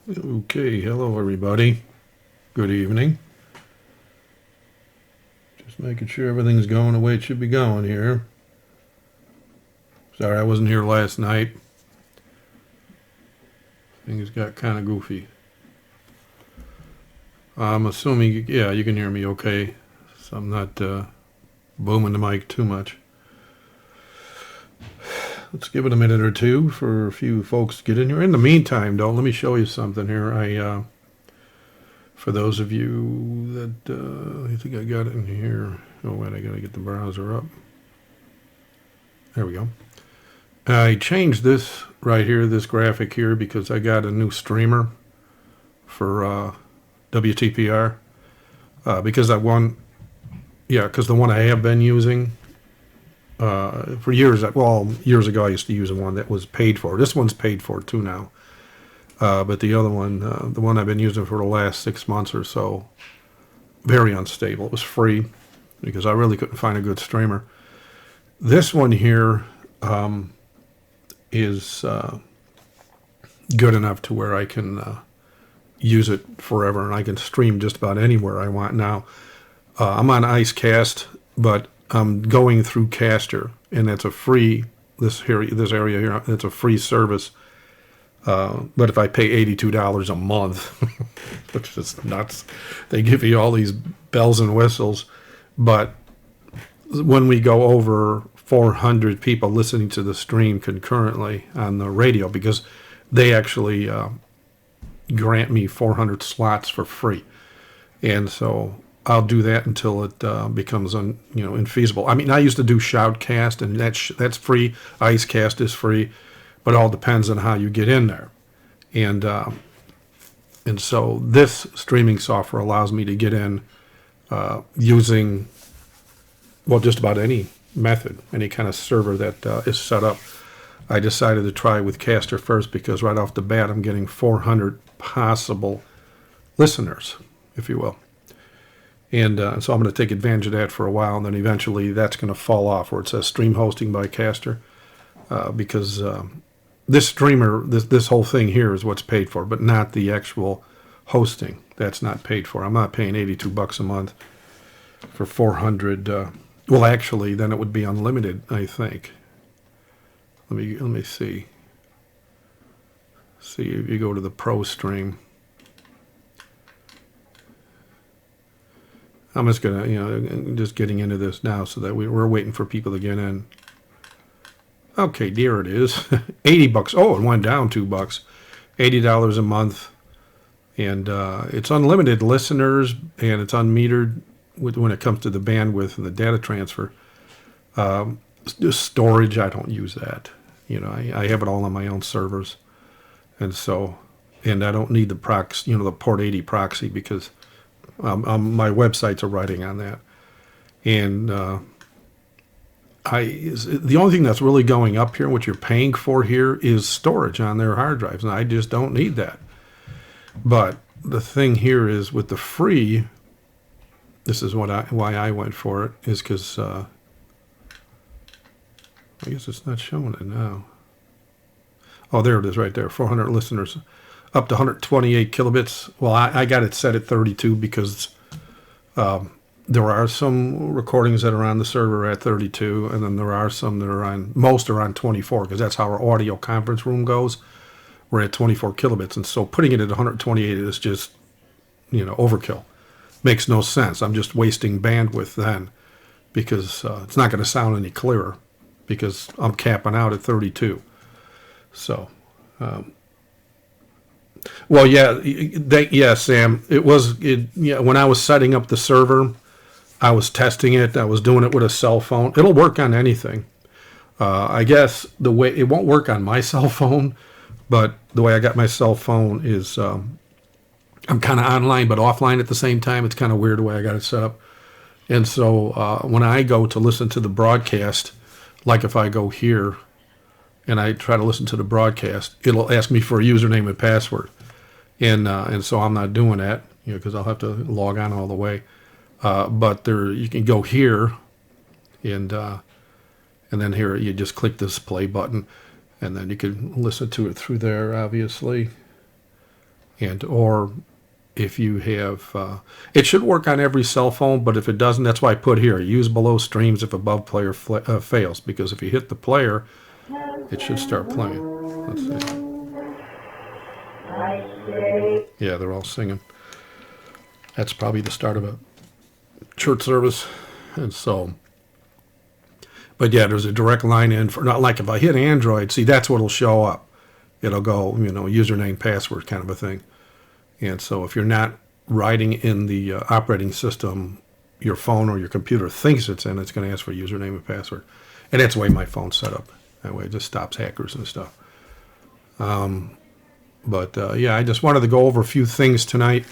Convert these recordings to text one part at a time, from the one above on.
Okay, hello everybody. Good evening. Just making sure everything's going the way it should be going here. Sorry I wasn't here last night. Things got kind of goofy. I'm assuming, yeah, you can hear me okay. So I'm not booming the mic too much. Let's give it a minute or two for a few folks to get in here. In the meantime, though, let me show you something here. For those of you that, I think I got it in here. Oh, wait, I gotta get the browser up. There we go. I changed this right here, this graphic here, because I got a new streamer for WTPR. Because the one I have been using for years, years ago I used to use one that was paid for. This one's paid for too now. But the other one, the one I've been using for the last 6 months or so, very unstable. It was free because I really couldn't find a good streamer. This one here is good enough to where I can use it forever, and I can stream just about anywhere I want now. I'm on IceCast, but I'm going through Caster, and that's a free, this area here, it's a free service. But if I pay $82 a month, which is nuts, they give you all these bells and whistles. But when we go over 400 people listening to the stream concurrently on the radio, because they actually grant me 400 slots for free, and so I'll do that until it becomes infeasible. I mean, I used to do Shoutcast, and that's free. IceCast is free, but it all depends on how you get in there, and so this streaming software allows me to get in using just about any method, any kind of server that is set up. I decided to try with Caster first because right off the bat I'm getting 400 possible listeners, if you will. And so I'm going to take advantage of that for a while, and then eventually that's going to fall off where it says stream hosting by Caster, because this streamer, this whole thing here is what's paid for, but not the actual hosting. That's not paid for. I'm not paying $82 a month for 400. Actually, then it would be unlimited, I think. Let me see. See if you go to the Pro stream. I'm just gonna, just getting into this now so that we're waiting for people to get in. Okay, there it is. $80. Oh, it went down $2. $80 a month, and it's unlimited listeners, and it's unmetered when it comes to the bandwidth and the data transfer. Just storage, I don't use that. I have it all on my own servers, and I don't need the proxy, the port 80 proxy, because my websites are writing on that, and the only thing that's really going up here, what you're paying for here, is storage on their hard drives, and I just don't need that. But the thing here is with the free, this is why I went for it, is because I guess it's not showing it now. Oh, there it is right there, 400 listeners, up to 128 kilobits. Well, I got it set at 32 because there are some recordings that are on the server at 32, and then there are some that are most are on 24, because that's how our audio conference room goes. We're at 24 kilobits, and so putting it at 128 is just, overkill. Makes no sense. I'm just wasting bandwidth then, because it's not going to sound any clearer, because I'm capping out at 32. So, Sam, when I was setting up the server, I was testing it. I was doing it with a cell phone. It'll work on anything. I guess the way it won't work on my cell phone, but the way I got my cell phone is I'm kind of online but offline at the same time. It's kind of weird the way I got it set up. And so when I go to listen to the broadcast, like if I go here and I try to listen to the broadcast, it'll ask me for a username and password. And so I'm not doing that, because I'll have to log on all the way. But you can go here, and then here you just click this play button, and then you can listen to it through there, obviously. And or if you have, it should work on every cell phone, but if it doesn't, that's why I put here, use below streams if above player fails, because if you hit the player, it should start playing. Let's see. Yeah, they're all singing. That's probably the start of a church service. And so, but yeah, there's a direct line in for, not like if I hit Android, see, that's what'll show up. It'll go, username, password kind of a thing. And so if you're not writing in the operating system, your phone or your computer thinks it's in, it's going to ask for username and password. And that's the way my phone's set up. That way it just stops hackers and stuff. But I just wanted to go over a few things tonight.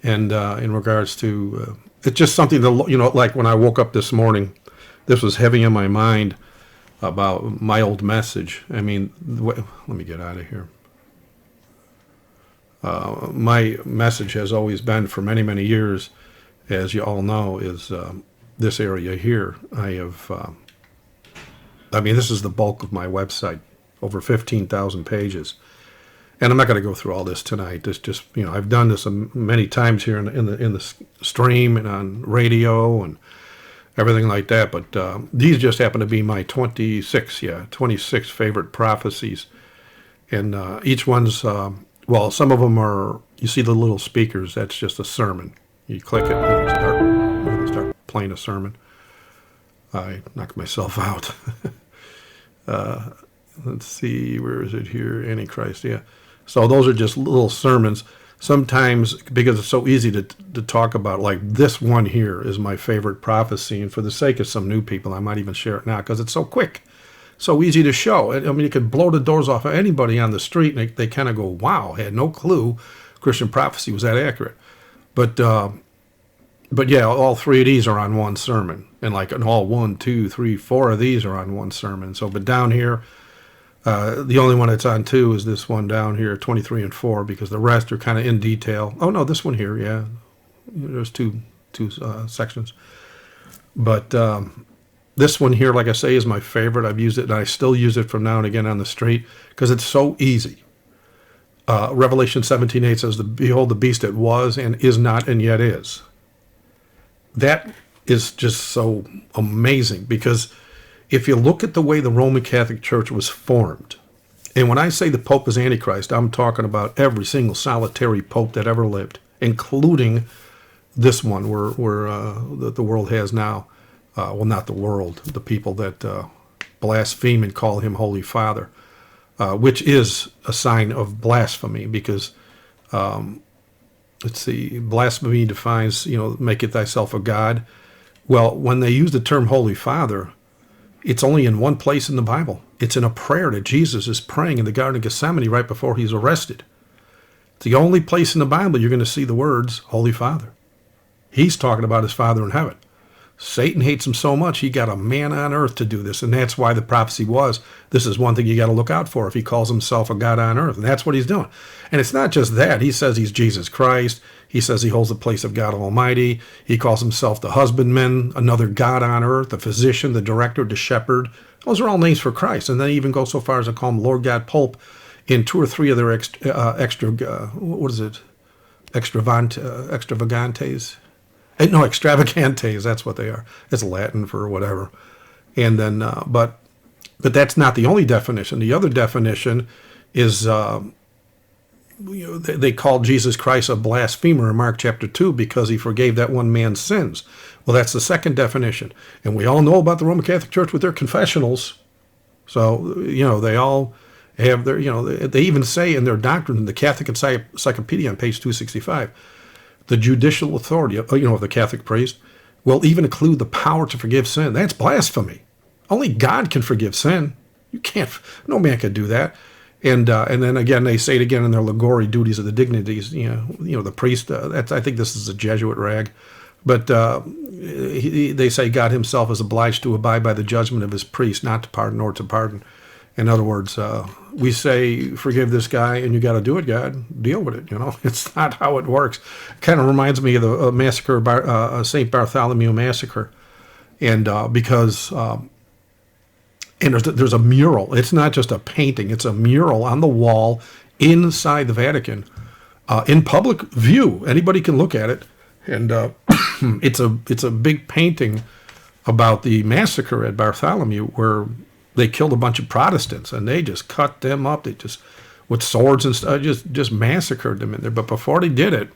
And in regards to, it's just something to, like when I woke up this morning, this was heavy in my mind about my old message. I mean, let me get out of here. My message has always been for many, many years, as you all know, is this area here. This is the bulk of my website, over 15,000 pages. And I'm not going to go through all this tonight. This just, I've done this many times here in the stream and on radio and everything like that. But these just happen to be my 26 favorite prophecies. And each one's, some of them are, you see the little speakers, that's just a sermon. You click it and it'll start playing a sermon. I knocked myself out. Let's see, where is it here? Antichrist, yeah. So those are just little sermons. Sometimes, because it's so easy to talk about, like this one here is my favorite prophecy. And for the sake of some new people, I might even share it now because it's so quick, so easy to show. I mean, you could blow the doors off of anybody on the street and they kind of go, wow, I had no clue Christian prophecy was that accurate. But yeah, all three of these are on one sermon. And like all 1, 2, 3, 4 of these are on one sermon. So, but down here, the only one that's on 2 is this one down here, 23 and 4, because the rest are kind of in detail. Oh no, this one here, yeah, there's two sections. But this one here, like I say, is my favorite. I've used it, and I still use it from now and again on the street because it's so easy. Revelation 17:8 says, "Behold, the beast that was and is not and yet is." That is just so amazing because if you look at the way the Roman Catholic Church was formed, and when I say the Pope is Antichrist, I'm talking about every single solitary Pope that ever lived, including this one where the world has now. Not the world, the people that blaspheme and call him Holy Father, which is a sign of blasphemy because, let's see, blasphemy defines, maketh thyself a God. Well, when they use the term Holy Father, it's only in one place in the Bible. It's in a prayer that Jesus is praying in the Garden of Gethsemane right before he's arrested. It's the only place in the Bible you're going to see the words Holy Father. He's talking about his Father in heaven. Satan hates him so much, he got a man on earth to do this. And that's why the prophecy was, this is one thing you got to look out for if he calls himself a God on earth. And that's what he's doing. And it's not just that. He says he's Jesus Christ. He says he holds the place of God Almighty. He calls himself the husbandman, another God on earth, the physician, the director, the shepherd. Those are all names for Christ. And they even go so far as to call him Lord God Pope in 2 or 3 of their extravagantes. No, extravagantes, that's what they are. It's Latin for whatever. And then, but that's not the only definition. The other definition is, they called Jesus Christ a blasphemer in Mark chapter 2 because he forgave that one man's sins. Well, that's the second definition. And we all know about the Roman Catholic Church with their confessionals. So, they all have their, they even say in their doctrine, in the Catholic Encyclopedia on page 265, the judicial authority of the Catholic priest will even include the power to forgive sin. That's blasphemy. Only God can forgive sin. You can't. No man can do that. And then again, they say it again in their Ligori duties of the dignities. The priest. I think this is a Jesuit rag, but they say God Himself is obliged to abide by the judgment of His priest, not to pardon or to pardon. In other words, we say, forgive this guy, and you got to do it, God. Deal with it, It's not how it works. Kind of reminds me of the massacre, St. Bartholomew massacre. And because and there's a mural. It's not just a painting. It's a mural on the wall inside the Vatican in public view. Anybody can look at it, and it's a big painting about the massacre at Bartholomew, where they killed a bunch of Protestants, and they just cut them up. They just, with swords and stuff, just massacred them in there. But before they did it,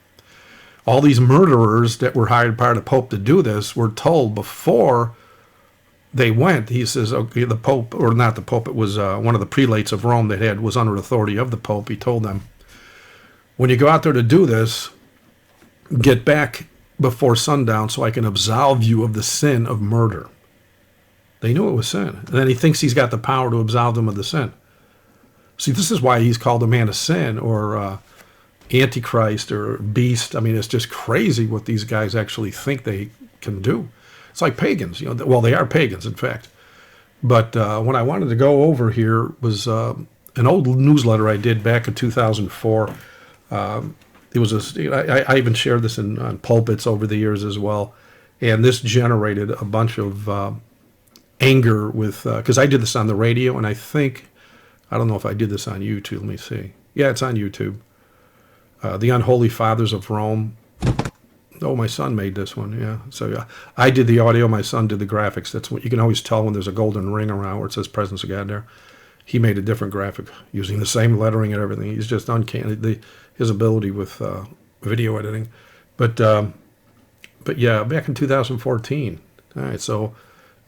all these murderers that were hired by the Pope to do this were told before they went. He says, okay, the Pope, or not the Pope, it was one of the prelates of Rome that was under authority of the Pope. He told them, when you go out there to do this, get back before sundown so I can absolve you of the sin of murder. They knew it was sin. And then he thinks he's got the power to absolve them of the sin. See, this is why he's called a man of sin, or Antichrist, or beast. I mean, it's just crazy what these guys actually think they can do. It's like pagans. Well, they are pagans, in fact. But what I wanted to go over here was an old newsletter I did back in 2004. It was I even shared this on pulpits over the years as well, and this generated a bunch of anger with, because I did this on the radio, and I don't know if I did this on YouTube. Let me see. Yeah, it's on YouTube. The Unholy Fathers of Rome. Oh, my son made this one. Yeah, so I did the audio. My son did the graphics. That's what you can always tell when there's a golden ring around where it says "Presence of God" there. He made a different graphic using the same lettering and everything. He's just uncanny. His ability with video editing, but yeah, back in 2014. All right, so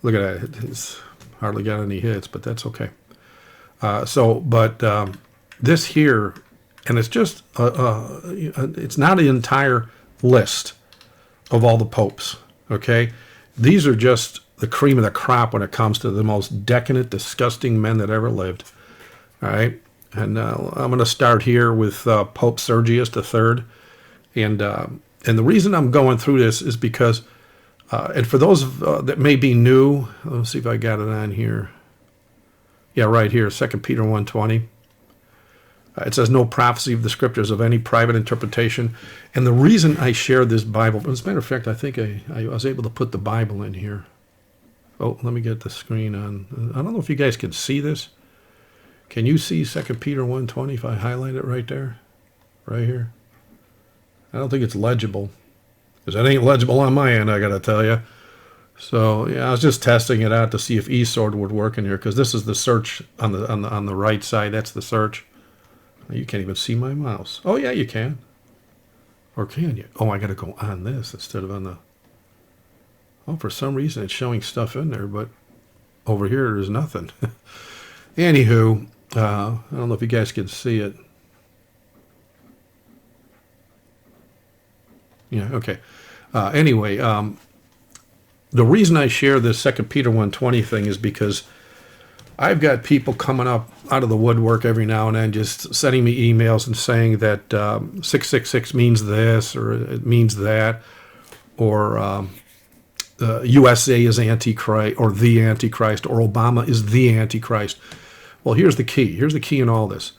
look at that. It's hardly got any hits, but that's okay. This here, and it's just it's not an entire list of all the popes. Okay, these are just the cream of the crop when it comes to the most decadent, disgusting men that ever lived. All right. And I'm going to start here with Pope Sergius III. And the reason I'm going through this is because, and for those that may be new, let's see if I got it on here. Yeah, right here, 2 Peter 1:20. It says, no prophecy of the scriptures of any private interpretation. And the reason I shared this Bible, as a matter of fact, I think I was able to put the Bible in here. Oh, let me get the screen on. I don't know if you guys can see this. Can you see 2 Peter 1:20 if I highlight it right there? Right here? I don't think it's legible, because it ain't legible on my end, I got to tell you. So, yeah, I was just testing it out to see if eSword would work in here, because this is the search on the right side. That's the search. You can't even see my mouse. Oh, yeah, you can. Or can you? Oh, I got to go on this instead of on the... Oh, for some reason it's showing stuff in there, but over here there's nothing. Anywho, I don't know if you guys can see it. Yeah, okay. Anyway, the reason I share this 2 Peter 1:20 thing is because I've got people coming up out of the woodwork every now and then just sending me emails and saying that 666 means this, or it means that, or USA is Antichrist, or the Antichrist, or Obama is the Antichrist. Well, here's the key. Here's the key in all this.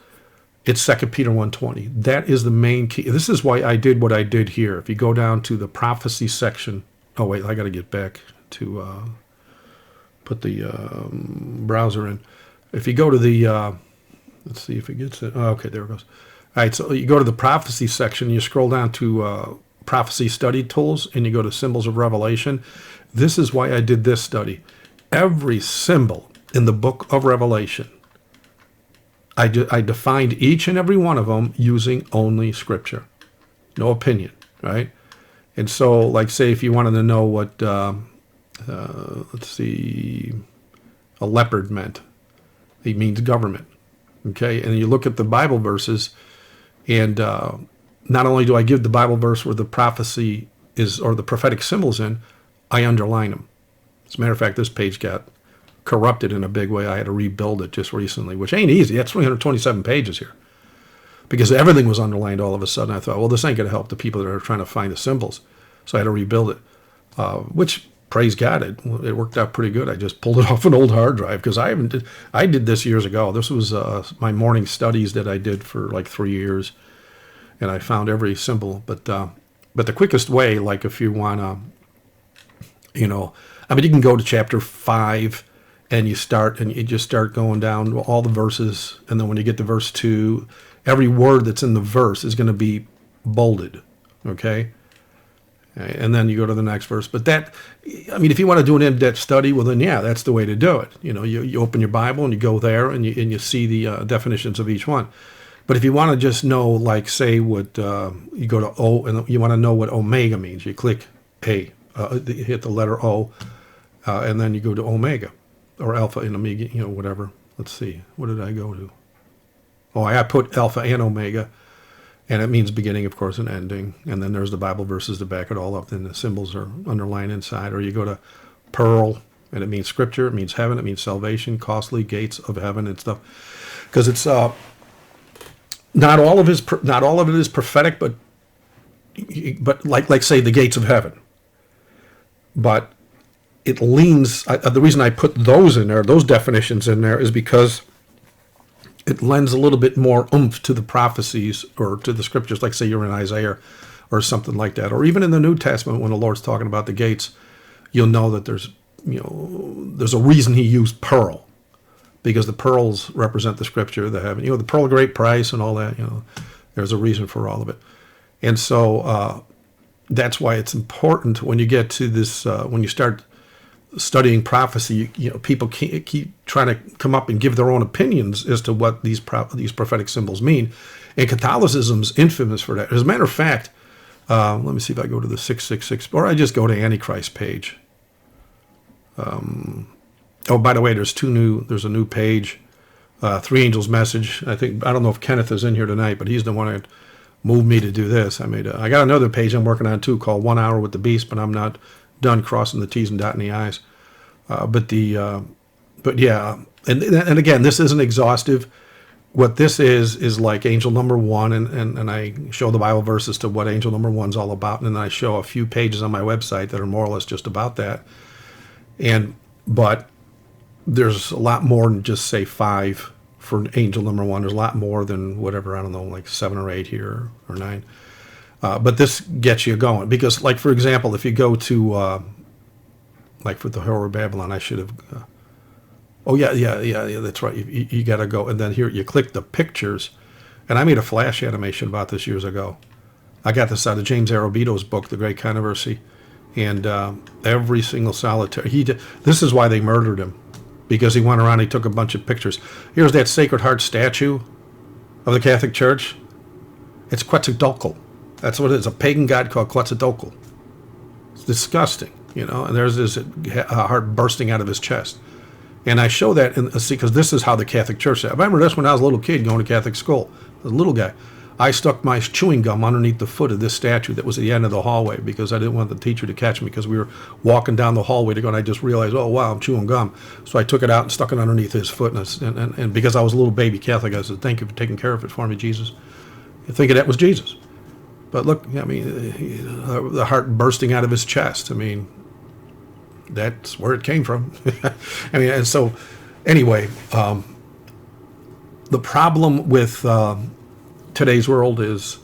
It's 2 Peter 1:20. That is the main key. This is why I did what I did here. If you go down to the prophecy section. Oh, wait, I got to get back to put the browser in. If you go to the, let's see if it gets it. Oh, okay, there it goes. All right, so you go to the prophecy section, you scroll down to prophecy study tools, and you go to symbols of Revelation. This is why I did this study. Every symbol in the book of Revelation, I defined each and every one of them using only Scripture. No opinion, right? And so, like, say if you wanted to know what, let's see, a leopard meant. It means government, okay? And you look at the Bible verses, and not only do I give the Bible verse where the prophecy is, or the prophetic symbols in, I underline them. As a matter of fact, this page got corrupted in a big way. I had to rebuild it just recently, which ain't easy. That's 327 pages here. Because everything was underlined all of a sudden. I thought, well, this ain't going to help the people that are trying to find the symbols. So I had to rebuild it, which, praise God, it worked out pretty good. I just pulled it off an old hard drive, because I did this years ago. This was my morning studies that I did for like 3 years, and I found every symbol. But the quickest way, like if you want to, you can go to chapter 5, and you just start going down all the verses, and then when you get to verse 2, every word that's in the verse is going to be bolded, okay? And then you go to the next verse. But that, I mean, if you want to do an in-depth study, well, then yeah, that's the way to do it. You know, you open your Bible and you go there and you see the definitions of each one. But if you want to just know, like, say what you go to O and you want to know what omega means, you click A, you hit the letter O, and then you go to omega or alpha and omega, you know, whatever. Let's see, what did I go to? Oh, I put alpha and omega. And it means beginning, of course, and ending. And then there's the Bible verses to back it all up. Then the symbols are underlined inside. Or you go to pearl, and it means scripture. It means heaven. It means salvation, costly, gates of heaven, and stuff. Because it's not all of it is prophetic, but like say the gates of heaven. But it leans. The reason I put those in there, those definitions in there, is because it lends a little bit more oomph to the prophecies or to the scriptures, like say you're in Isaiah or something like that. Or even in the New Testament, when the Lord's talking about the gates, you'll know that there's a reason he used pearl, because the pearls represent the scripture, the heaven, the pearl of great price and all that, there's a reason for all of it. And so that's why it's important when you get to this, when you start studying prophecy, people keep trying to come up and give their own opinions as to what these prophetic symbols mean. And Catholicism's infamous for that. As a matter of fact, let me see if I go to the 666, or I just go to Antichrist page. Oh, by the way, there's a new page, Three Angels Message. I don't know if Kenneth is in here tonight, but he's the one that moved me to do this. I got another page I'm working on too called 1 Hour with the Beast, but I'm not done crossing the T's and dotting the I's. But yeah, and again, this isn't exhaustive. What this is like angel number 1, and I show the Bible verses to what angel number 1's all about, and then I show a few pages on my website that are more or less just about that. But there's a lot more than just say 5 for angel number 1. There's a lot more than whatever, I don't know, like 7 or 8 here or 9. But this gets you going because, like, for example, if you go to, like for the Horror of Babylon, I should have, yeah, that's right. You got to go. And then here you click the pictures. And I made a flash animation about this years ago. I got this out of James Arrowbito's book, The Great Controversy. And every single solitary, this is why they murdered him, because he went around, he took a bunch of pictures. Here's that Sacred Heart statue of the Catholic Church. It's Quetzalcoatl. That's what it is, a pagan god called Quetzalcoatl. It's disgusting, and there's this heart bursting out of his chest. And I show that, because this is how the Catholic Church said. I remember this when I was a little kid going to Catholic school. I was a little guy. I stuck my chewing gum underneath the foot of this statue that was at the end of the hallway because I didn't want the teacher to catch me because we were walking down the hallway to go, and I just realized, oh, wow, I'm chewing gum. So I took it out and stuck it underneath his foot. And because I was a little baby Catholic, I said, thank you for taking care of it for me, Jesus. Thinking that was Jesus. But look, the heart bursting out of his chest. That's where it came from. And so, anyway, the problem with today's world is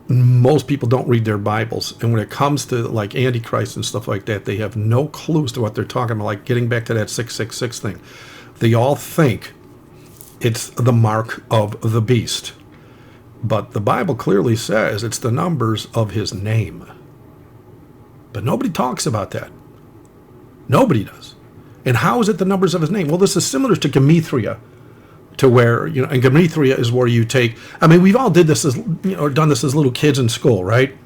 most people don't read their Bibles. And when it comes to, like, Antichrist and stuff like that, they have no clues to what they're talking about. Like, getting back to that 666 thing. They all think it's the mark of the beast. But the Bible clearly says it's the numbers of his name. But nobody talks about that. Nobody does. And how is it the numbers of his name? Well, this is similar to Gematria, to where, and Gematria is where you take, we've all did this done this as little kids in school, right?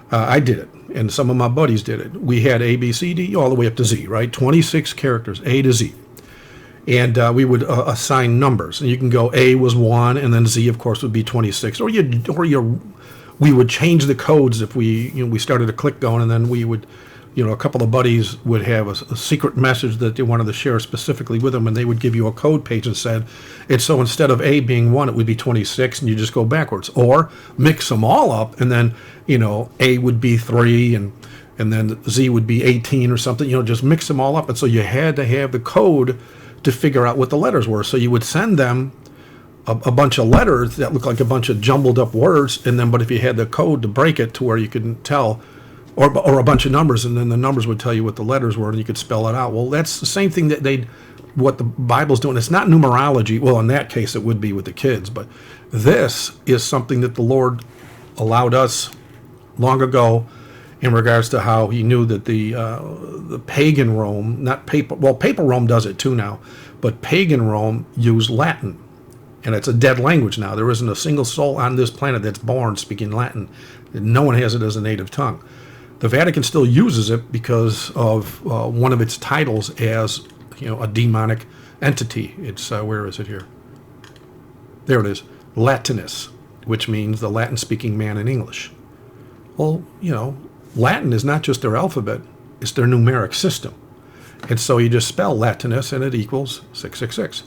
I did it, and some of my buddies did it. We had A, B, C, D, all the way up to Z, right? 26 characters, A to Z. And we would assign numbers, and you can go A was 1, and then Z, of course, would be 26. We would change the codes if we started a click going, and then we would, a couple of buddies would have a secret message that they wanted to share specifically with them, and they would give you a code page and said, and so instead of A being 1, it would be 26, and you just go backwards, or mix them all up, and then A would be 3, and then Z would be 18 or something. Just mix them all up, and so you had to have the code to figure out what the letters were. So you would send them a bunch of letters that looked like a bunch of jumbled up words, but if you had the code to break it to where you couldn't tell, or a bunch of numbers, and then the numbers would tell you what the letters were, and you could spell it out. Well, that's the same thing that what the Bible's doing. It's not numerology. Well, in that case, it would be with the kids, but this is something that the Lord allowed us long ago in regards to how he knew that the pagan Rome, not papal, well, papal Rome does it too now, but pagan Rome used Latin. And it's a dead language now. There isn't a single soul on this planet that's born speaking Latin. No one has it as a native tongue. The Vatican still uses it because of one of its titles as, a demonic entity. It's, where is it here? There it is, Latinus, which means the Latin-speaking man in English. Well, Latin is not just their alphabet, it's their numeric system. And so you just spell Latinus and it equals 666.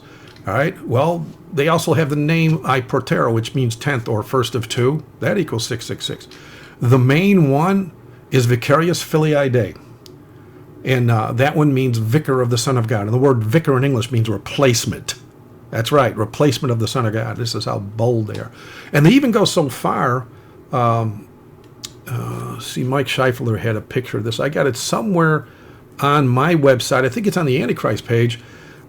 All right, well, they also have the name I Portero, which means 10th or first of two. That equals 666. The main one is Vicarius Filii Dei. And that one means vicar of the Son of God. And the word vicar in English means replacement. That's right, replacement of the Son of God. This is how bold they are. And they even go so far, see, Mike Scheifler had a picture of this. I got it somewhere on my website. I think it's on the Antichrist page,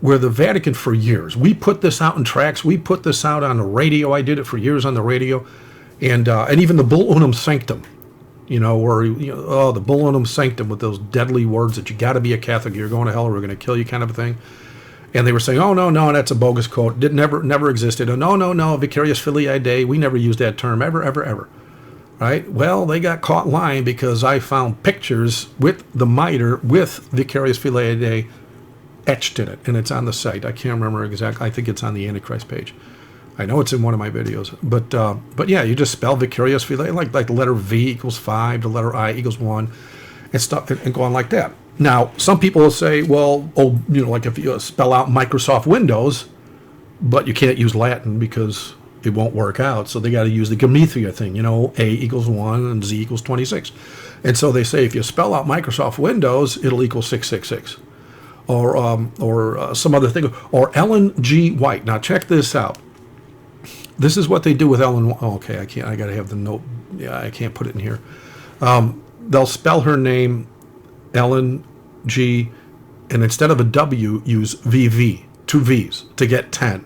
where the Vatican for years, we put this out in tracts, we put this out on the radio. I did it for years on the radio. And even the Bull Unum Sanctum, the Bull Unum Sanctum with those deadly words that you got to be a Catholic, you're going to hell, or we're going to kill you kind of a thing. And they were saying, oh, no, that's a bogus quote. It never existed. Oh, no, Vicarius Filii Dei, we never used that term, ever. Right? Well, they got caught lying because I found pictures with the mitre with Vicarius Filii Dei etched in it, and it's on the site. I can't remember exactly. I think it's on the Antichrist page. I know it's in one of my videos. But yeah, you just spell Vicarius Filii, like the letter V equals 5, the letter I equals 1, and stuff, and go on like that. Now, some people will say, well, like if you spell out Microsoft Windows, but you can't use Latin because it won't work out, so they got to use the Gematria thing, A equals 1 and Z equals 26. And so they say if you spell out Microsoft Windows, it'll equal 666. Or some other thing, or Ellen G. White. Now check this out. This is what they do with Ellen. Okay, I can't. I got to have the note. Yeah, I can't put it in here. They'll spell her name Ellen G. and instead of a W, use VV, 2 V's to get 10,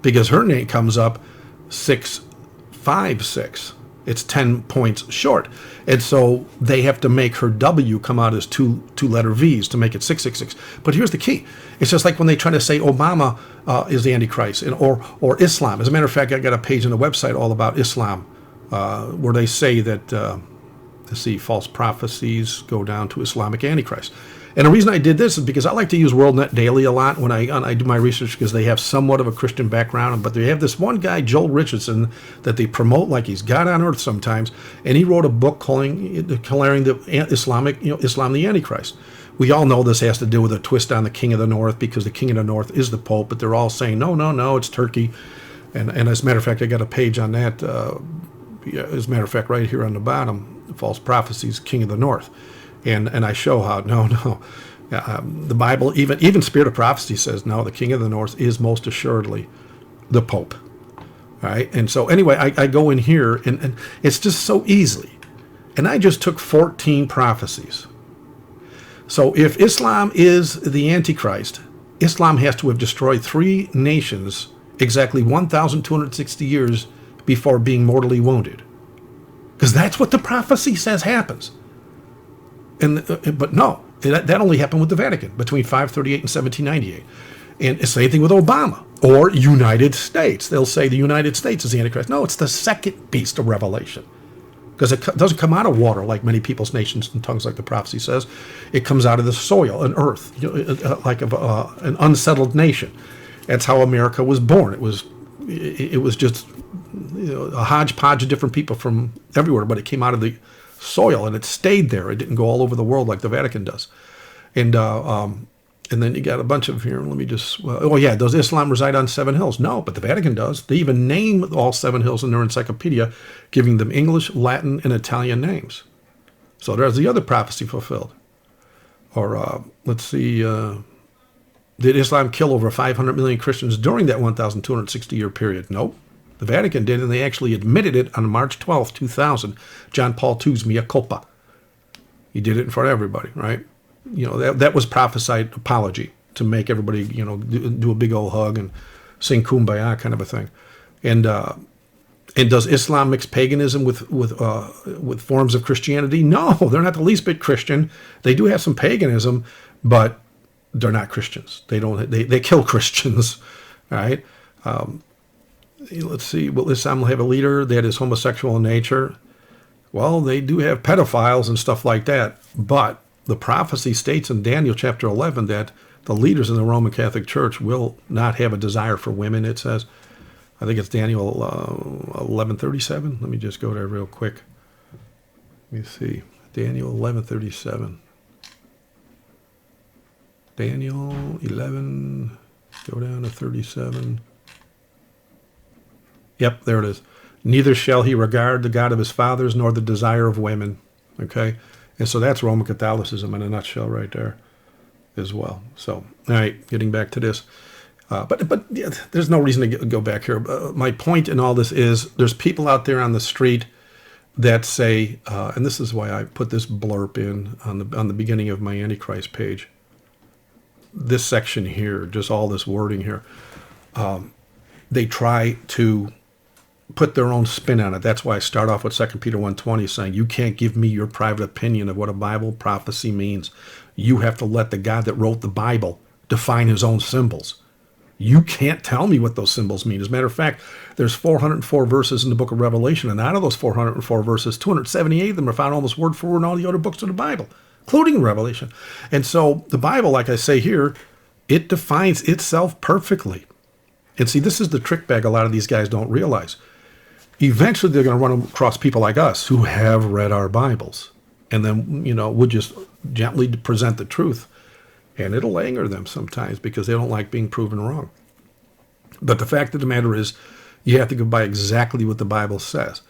because her name comes up 656. It's 10 points short. And so they have to make her W come out as two-letter V's to make it 666. But here's the key. It's just like when they try to say Obama is the Antichrist or Islam. As a matter of fact, I got a page on the website all about Islam where they say that, false prophecies go down to Islamic Antichrist. And the reason I did this is because I like to use WorldNet Daily a lot when I do my research, because they have somewhat of a Christian background. But they have this one guy, Joel Richardson, that they promote like he's God on earth sometimes. And he wrote a book declaring the Islam the Antichrist. We all know this has to do with a twist on the King of the North, because the King of the North is the Pope. But they're all saying, no, it's Turkey. And as a matter of fact, I got a page on that. As a matter of fact, right here on the bottom, false prophecies, King of the North. And I show how, the Bible, even Spirit of Prophecy says, no, the King of the North is most assuredly the Pope. All right? And so anyway, I go in here, and it's just so easy. And I just took 14 prophecies. So if Islam is the Antichrist, Islam has to have destroyed 3 nations exactly 1,260 years before being mortally wounded. Because that's what the prophecy says happens. But no, that only happened with the Vatican between 538 and 1798. And it's the same thing with Obama or United States. They'll say the United States is the Antichrist. No, it's the second beast of Revelation, because it doesn't come out of water like many people's nations and tongues, like the prophecy says. It comes out of the soil and earth, like an unsettled nation. That's how America was born. It was just a hodgepodge of different people from everywhere, but it came out of the soil and it stayed there. It didn't go all over the world like the Vatican does. And then you got a bunch of here. Let me just. Does Islam reside on 7 hills? No, but the Vatican does. They even name all 7 hills in their encyclopedia, giving them English, Latin, and Italian names. So there's the other prophecy fulfilled. Or let's see. Did Islam kill over 500 million Christians during that 1,260-year period? Nope. The Vatican did, and they actually admitted it on March 12, 2000. John Paul II's mea culpa. He did it in front of everybody, right? That was prophesied apology to make everybody, do a big old hug and sing Kumbaya kind of a thing. And And does Islam mix paganism with forms of Christianity? No, they're not the least bit Christian. They do have some paganism, but they're not Christians. They kill Christians, all right? Let's see. Will Islam have a leader that is homosexual in nature? Well, they do have pedophiles and stuff like that, but the prophecy states in Daniel chapter 11 that the leaders in the Roman Catholic Church will not have a desire for women. It says, I think it's Daniel 11:37. Let me just go there real quick. Let me see. Daniel 11:37. Daniel 11, go down to 37. Yep, there it is. Neither shall he regard the God of his fathers, nor the desire of women. Okay? And so that's Roman Catholicism in a nutshell right there as well. So, all right, getting back to this. But yeah, there's no reason to go back here. My point in all this is there's people out there on the street that say, and this is why I put this blurb in on the beginning of my Antichrist page. This section here, just all this wording here, they try to put their own spin on it. That's why I start off with 2 Peter 1:20 saying, you can't give me your private opinion of what a Bible prophecy means. You have to let the God that wrote the Bible define his own symbols. You can't tell me what those symbols mean. As a matter of fact, there's 404 verses in the book of Revelation, and out of those 404 verses, 278 of them are found almost word for word in all the other books of the Bible, including Revelation. And so the Bible, like I say here, it defines itself perfectly. And see, this is the trick bag a lot of these guys don't realize. Eventually, they're going to run across people like us who have read our Bibles. And then, we'll just gently present the truth. And it'll anger them sometimes because they don't like being proven wrong. But the fact of the matter is, you have to go by exactly what the Bible says.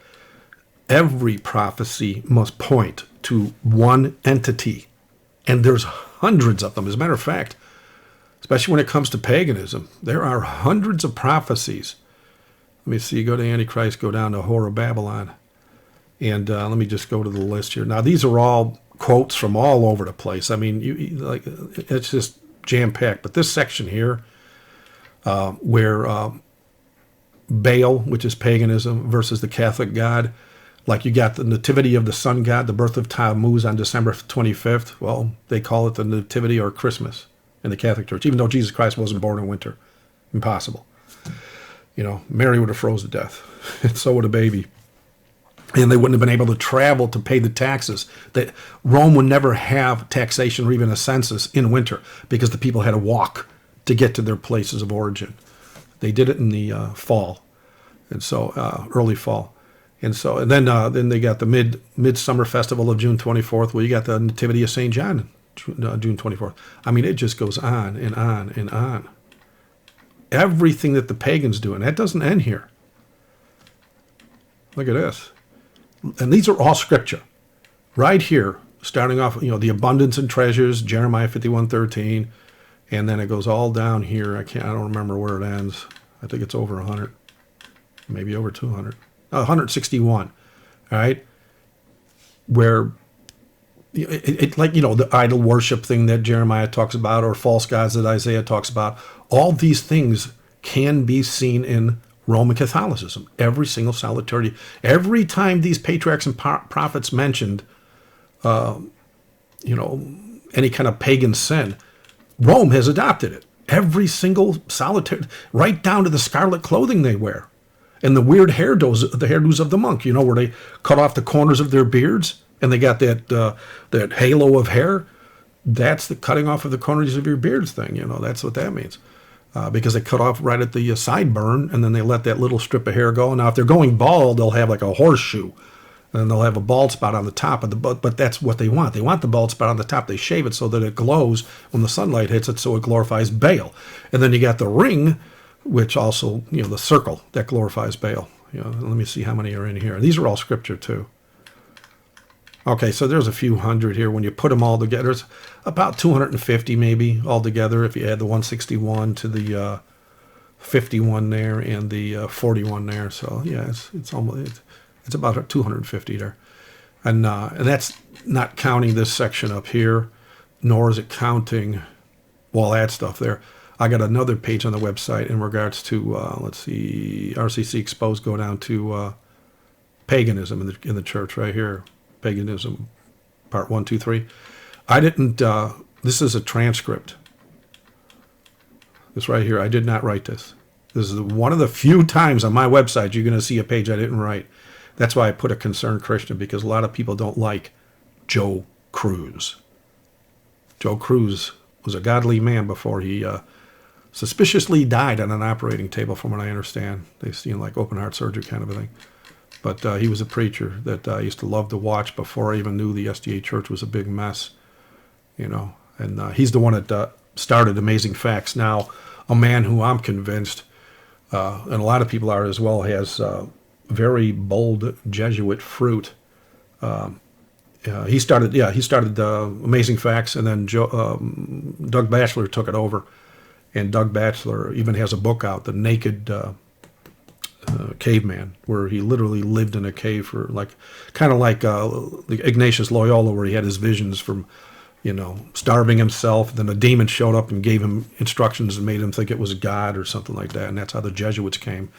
Every prophecy must point to one entity. And there's hundreds of them. As a matter of fact, especially when it comes to paganism, there are hundreds of prophecies. Let me see, go to Antichrist, go down to Whore of Babylon. And let me just go to the list here. Now, these are all quotes from all over the place. I mean, it's just jam-packed. But this section here, where Baal, which is paganism, versus the Catholic God, like you got the nativity of the sun god, the birth of Tammuz on December 25th. Well, they call it the nativity or Christmas in the Catholic Church, even though Jesus Christ wasn't born in winter. Impossible. Mary would have froze to death, and so would a baby. And they wouldn't have been able to travel to pay the taxes. That Rome would never have taxation or even a census in winter because the people had to walk to get to their places of origin. They did it in the fall, and so early fall. And then they got the midsummer festival of June 24th. Well, you got the Nativity of St. John, June 24th. I mean, it just goes on and on and on. Everything that the pagans do, and that doesn't end here. Look at this. And these are all scripture. Right here, starting off, the abundance and treasures, Jeremiah 51:13, and then it goes all down here. I don't remember where it ends. I think it's over 100, maybe over 200. 161, all right? Where the idol worship thing that Jeremiah talks about, or false gods that Isaiah talks about, all these things can be seen in Roman Catholicism. Every single solitary, every time these patriarchs and prophets mentioned, any kind of pagan sin, Rome has adopted it. Every single solitary, right down to the scarlet clothing they wear. And the weird hairdos of the monk, where they cut off the corners of their beards and they got that halo of hair. That's the cutting off of the corners of your beards thing. That's what that means. Because they cut off right at the sideburn and then they let that little strip of hair go. Now, if they're going bald, they'll have like a horseshoe and they'll have a bald spot on the top of the butt. But that's what they want. They want the bald spot on the top. They shave it so that it glows when the sunlight hits it, so it glorifies Baal. And then you got the ring, which also, the circle that glorifies Baal. Let me see how many are in here. These are all scripture too. Okay, so there's a few hundred here. When you put them all together, it's about 250 maybe altogether if you add the 161 to the 51 there and the 41 there. So yeah, it's about 250 there, and that's not counting this section up here, nor is it counting all that stuff there. I got another page on the website in regards to, let's see, RCC Exposed, go down to paganism in the church right here. Paganism, part 1, 2, 3. I didn't, this is a transcript. This right here, I did not write this. This is one of the few times on my website you're going to see a page I didn't write. That's why I put a concerned Christian, because a lot of people don't like Joe Cruz. Joe Cruz was a godly man before he suspiciously died on an operating table, from what I understand. They seem like open heart surgery kind of a thing. But he was a preacher that I used to love to watch before I even knew the SDA Church was a big mess, you know. And he's the one that started Amazing Facts. Now, a man who I'm convinced, and a lot of people are as well, has very bold Jesuit fruit. He started Amazing Facts, and then Doug Batchelor took it over. And Doug Batchelor even has a book out, The Naked Caveman, where he literally lived in a cave for kind of like Ignatius Loyola, where he had his visions from, you know, starving himself. Then a demon showed up and gave him instructions and made him think it was God or something like that. And that's how the Jesuits came.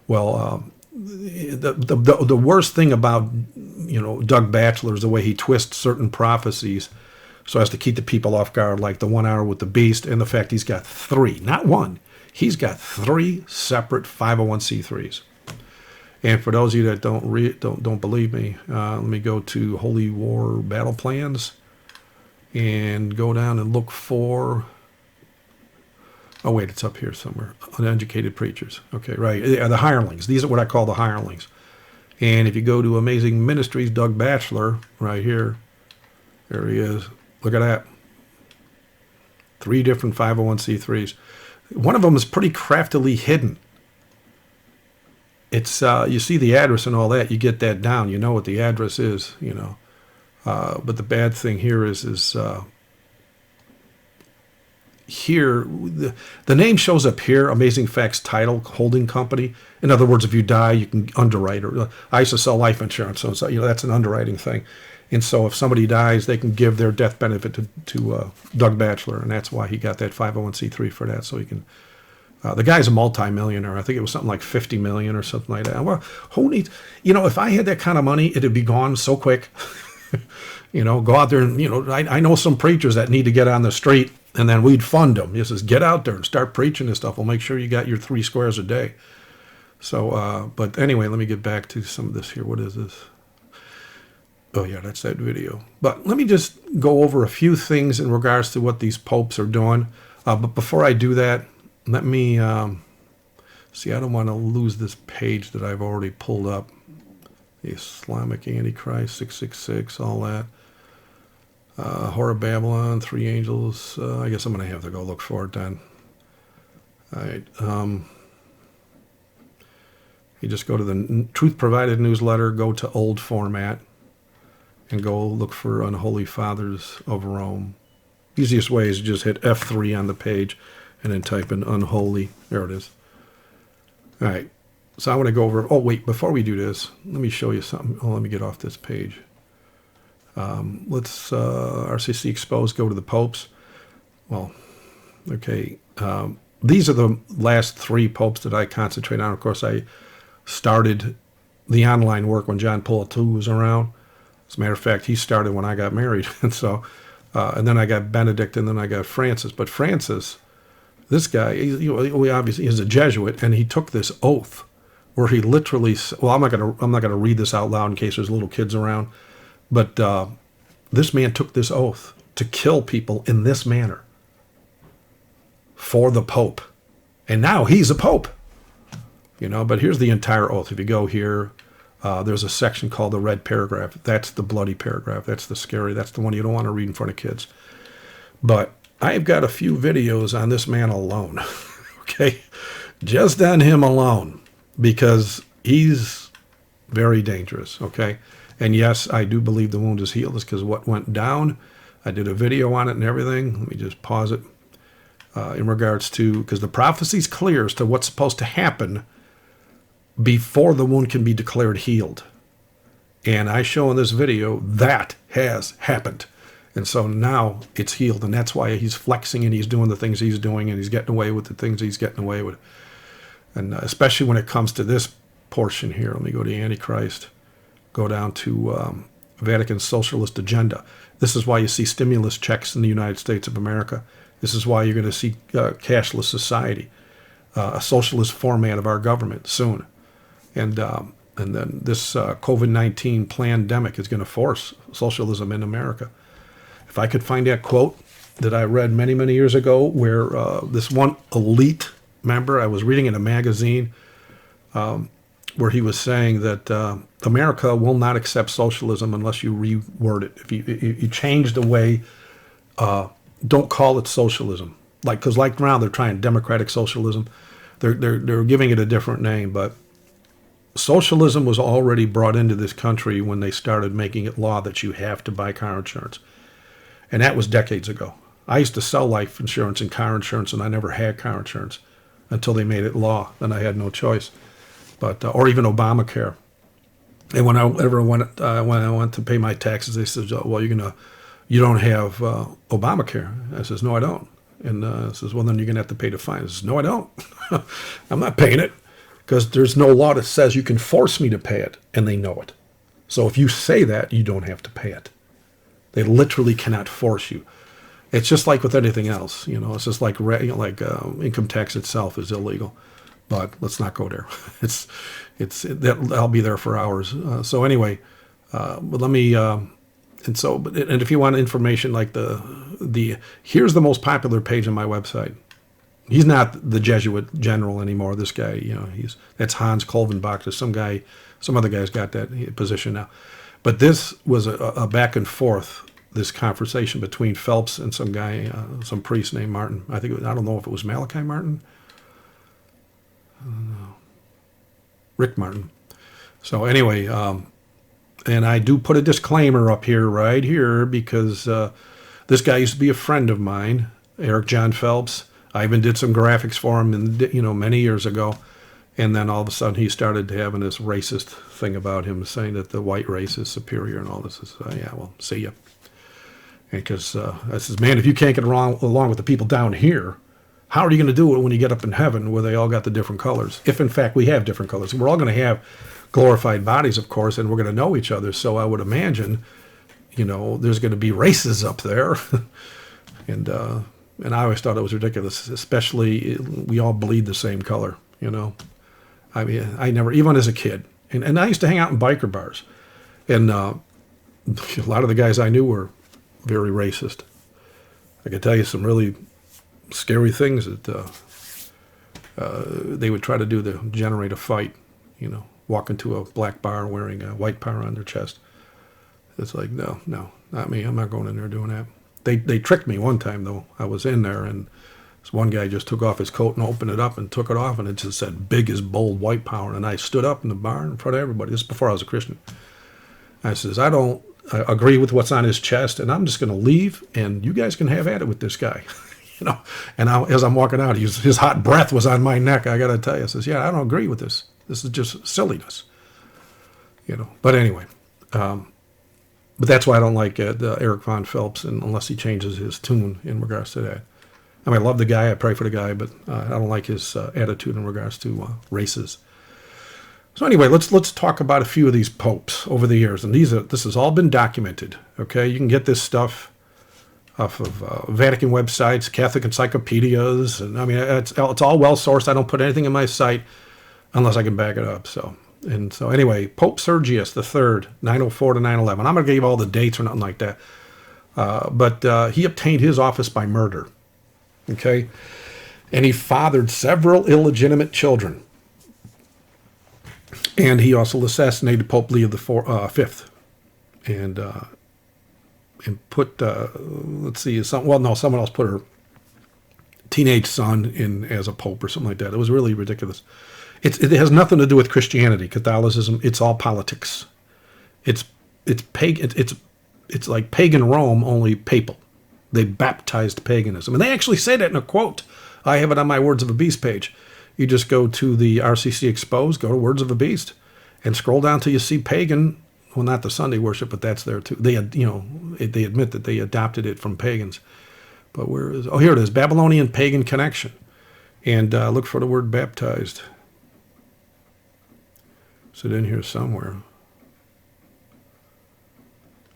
Well, the worst thing about, you know, Doug Batchelor is the way he twists certain prophecies so as to keep the people off guard, like the 1 hour with the beast, and the fact he's got 3, not 1. He's got 3 separate 501c3s. And for those of you that don't believe me, let me go to Holy War Battle Plans and go down and look for. Oh wait, it's up here somewhere. Uneducated preachers. Okay, right. The hirelings. These are what I call the hirelings. And if you go to Amazing Ministries, Doug Batchelor, right here, there he is. Look at that. 3 different 501c3s. One of them is pretty craftily hidden. It's you see the address and all that. You get that down. You know what the address is. You know. But the bad thing here is here the name shows up here. Amazing Facts Title Holding Company. In other words, if you die, you can underwrite. Or I used to sell life insurance, so it's, you know, that's an underwriting thing. And so if somebody dies, they can give their death benefit to Doug Batchelor, and that's why he got that 501c3 for that. So he can. The guy's a multimillionaire. I think it was something like $50 million or something like that. Well, who needs? You know, if I had that kind of money, it'd be gone so quick. You know, go out there and, you know, I know some preachers that need to get on the street, and then we'd fund them. Just says, get out there and start preaching this stuff. We'll make sure you got your 3 squares a day. So, but anyway, let me get back to some of this here. What is this? Oh, yeah, that's that video. But let me just go over a few things in regards to what these popes are doing. But before I do that, let me see. I don't want to lose this page that I've already pulled up. The Islamic Antichrist, 666, all that. Whore of Babylon, 3 angels. I guess I'm going to have to go look for it then. All right. You just go to the Truth Provided newsletter, go to old format, and go look for Unholy Fathers of Rome. Easiest way is just hit F3 on the page and then type in unholy. There it is. All right. So I want to go over. Oh, wait. Before we do this, let me show you something. Oh, let me get off this page. Let's RCC Exposed, go to the popes. Well, okay. These are the last 3 popes that I concentrate on. Of course, I started the online work when John Paul II was around. As a matter of fact, he started when I got married. And so, and then I got Benedict, and then I got Francis. But Francis, this guy, he obviously is a Jesuit, and he took this oath where he literally, well, I'm not gonna read this out loud in case there's little kids around, but this man took this oath to kill people in this manner for the Pope, and now he's a Pope, you know. But here's the entire oath. If you go here, there's a section called the red paragraph. That's the bloody paragraph. That's the scary. That's the one you don't want to read in front of kids. But I've got a few videos on this man alone, okay, just on him alone, because he's very dangerous, okay? And yes, I do believe the wound is healed. It's because what went down, I did a video on it and everything. Let me just pause it. In regards to, because the prophecy's clear as to what's supposed to happen before the wound can be declared healed. And I show in this video that has happened. And so now it's healed, and that's why he's flexing and he's doing the things he's doing, and he's getting away with the things he's getting away with. And especially when it comes to this portion here, let me go to Antichrist, go down to Vatican's socialist agenda. This is why you see stimulus checks in the United States of America. This is why you're going to see cashless society, a socialist format of our government soon. And then this COVID-19 pandemic is going to force socialism in America. If I could find that quote that I read many, many years ago where this one elite member, I was reading in a magazine where he was saying that America will not accept socialism unless you reword it. If you change the way, don't call it socialism. Because now they're trying democratic socialism. They're giving it a different name, but socialism was already brought into this country when they started making it law that you have to buy car insurance. And that was decades ago. I used to sell life insurance and car insurance, and I never had car insurance until they made it law. Then I had no choice. But or even Obamacare. And when I went to pay my taxes, they said, "Well, you don't have Obamacare." I says, "No, I don't." And says, "Well, then you're gonna have to pay the fine." I says, "No, I don't. I'm not paying it because there's no law that says you can force me to pay it, and they know it. So if you say that, you don't have to pay it. They literally cannot force you. It's just like with anything else, It's just like income tax itself is illegal, but let's not go there. I'll be there for hours. So anyway, but let me. And if you want information like here's the most popular page on my website. He's not the Jesuit general anymore. This guy, that's Hans Kolvenbach. Some other guy's got that position now. But this was a back and forth, this conversation between Phelps and some guy, some priest named Martin. I don't know if it was Malachi Martin. I don't know. Rick Martin. So anyway, and I do put a disclaimer up here, right here, because this guy used to be a friend of mine, Eric John Phelps. I even did some graphics for him, many years ago. And then all of a sudden he started having this racist thing about him, saying that the white race is superior and all this. Yeah, well, see ya. Because I says, man, if you can't get along with the people down here, how are you going to do it when you get up in heaven where they all got the different colors? If, in fact, we have different colors. We're all going to have glorified bodies, of course, and we're going to know each other. So I would imagine, there's going to be races up there. And I always thought it was ridiculous, especially we all bleed the same color, I mean, I never, even as a kid, and I used to hang out in biker bars, and a lot of the guys I knew were very racist. I can tell you some really scary things that they would try to do to generate a fight, walk into a black bar wearing a white power on their chest. It's like, no, not me. I'm not going in there doing that. They tricked me one time, though. I was in there, and this one guy just took off his coat and opened it up and took it off, and it just said, "Big is bold, white power." And I stood up in the bar in front of everybody. This is before I was a Christian. I says, I don't agree with what's on his chest, and I'm just going to leave, and you guys can have at it with this guy. And as I'm walking out, his hot breath was on my neck. I got to tell you, I says, yeah, I don't agree with this. This is just silliness. But anyway, but that's why I don't like Eric Von Phelps, unless he changes his tune in regards to that. I mean, I love the guy. I pray for the guy, but I don't like his attitude in regards to races. So anyway, let's talk about a few of these popes over the years, and this has all been documented. Okay, you can get this stuff off of Vatican websites, Catholic encyclopedias, and I mean it's all well sourced. I don't put anything in my site unless I can back it up. So anyway, Pope Sergius III, 904 to 911. I'm not going to give you all the dates or nothing like that, but he obtained his office by murder. Okay, and he fathered several illegitimate children, and he also assassinated Pope Leo V, and put someone else put her teenage son in as a pope or something like that. It was really ridiculous. It has nothing to do with Christianity, Catholicism. It's all politics. It's pagan. It's like pagan Rome, only papal. They baptized paganism. And they actually say that in a quote. I have it on my Words of a Beast page. You just go to the RCC Exposed, go to Words of a Beast, and scroll down till you see pagan, well, not the Sunday worship, but that's there too. They had, they admit that they adopted it from pagans. But where is, oh, here it is, Babylonian pagan connection. And look for the word baptized. Is it in here somewhere?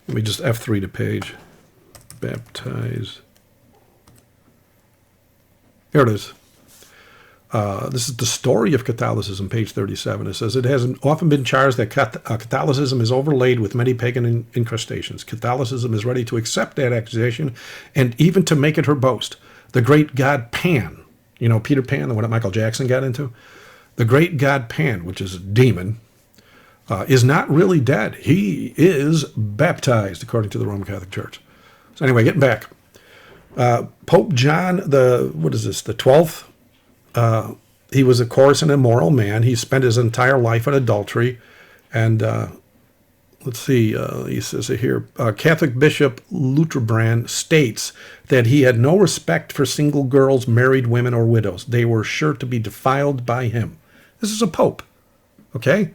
Let me just F3 the page. Baptize. Here it is. This is the story of Catholicism, page 37. It says, it has often been charged that Catholicism is overlaid with many pagan incrustations. Catholicism is ready to accept that accusation and even to make it her boast. The great god Pan, you know, Peter Pan, the one that Michael Jackson got into? The great god Pan, which is a demon, is not really dead. He is baptized, according to the Roman Catholic Church. So anyway, getting back. Pope John, the 12th, he was, of course, an immoral man. He spent his entire life in adultery. And let's see, he says here, Catholic Bishop Luterbrand states that he had no respect for single girls, married women, or widows. They were sure to be defiled by him. This is a pope, okay?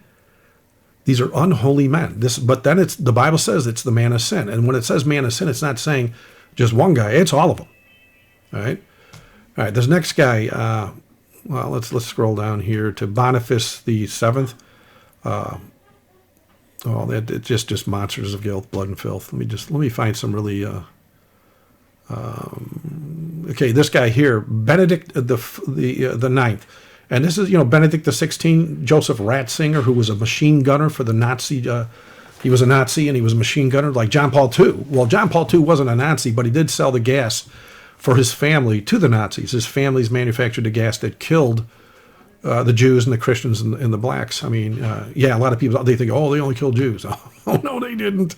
These are unholy men. But then the Bible says it's the man of sin. And when it says man of sin, it's not saying just one guy. It's all of them, all right? All right, this next guy, well, let's scroll down here to Boniface the Seventh. It's just monsters of guilt, blood, and filth. Let me find some really. Okay, this guy here, Benedict the Ninth, and this is Benedict the 16th, Joseph Ratzinger, who was a machine gunner for the Nazi. He was a Nazi and he was a machine gunner like John Paul II. Well, John Paul II wasn't a Nazi, but he did sell the gas for his family to the Nazis. His family's manufactured the gas that killed the Jews and the Christians and the blacks. I mean, a lot of people, they think, oh, they only killed Jews. Oh, no, they didn't.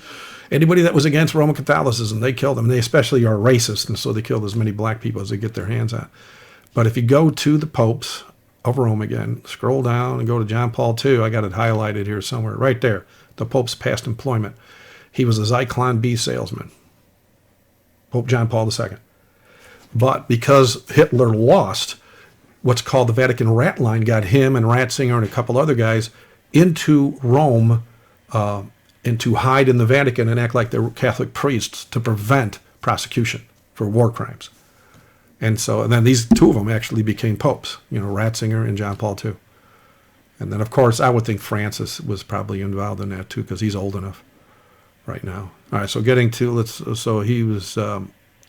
Anybody that was against Roman Catholicism, they killed them. They especially are racist, and so they killed as many black people as they get their hands on. But if you go to the popes of Rome again, scroll down and go to John Paul II. I got it highlighted here somewhere, right there. The Pope's past employment. He was a Zyklon B salesman. Pope John Paul II. But because Hitler lost, what's called the Vatican rat line got him and Ratzinger and a couple other guys into Rome and to hide in the Vatican and act like they're Catholic priests to prevent prosecution for war crimes. And then these two of them actually became popes, Ratzinger and John Paul II. And then, of course, I would think Francis was probably involved in that too, because he's old enough right now. All right, so getting to, he was,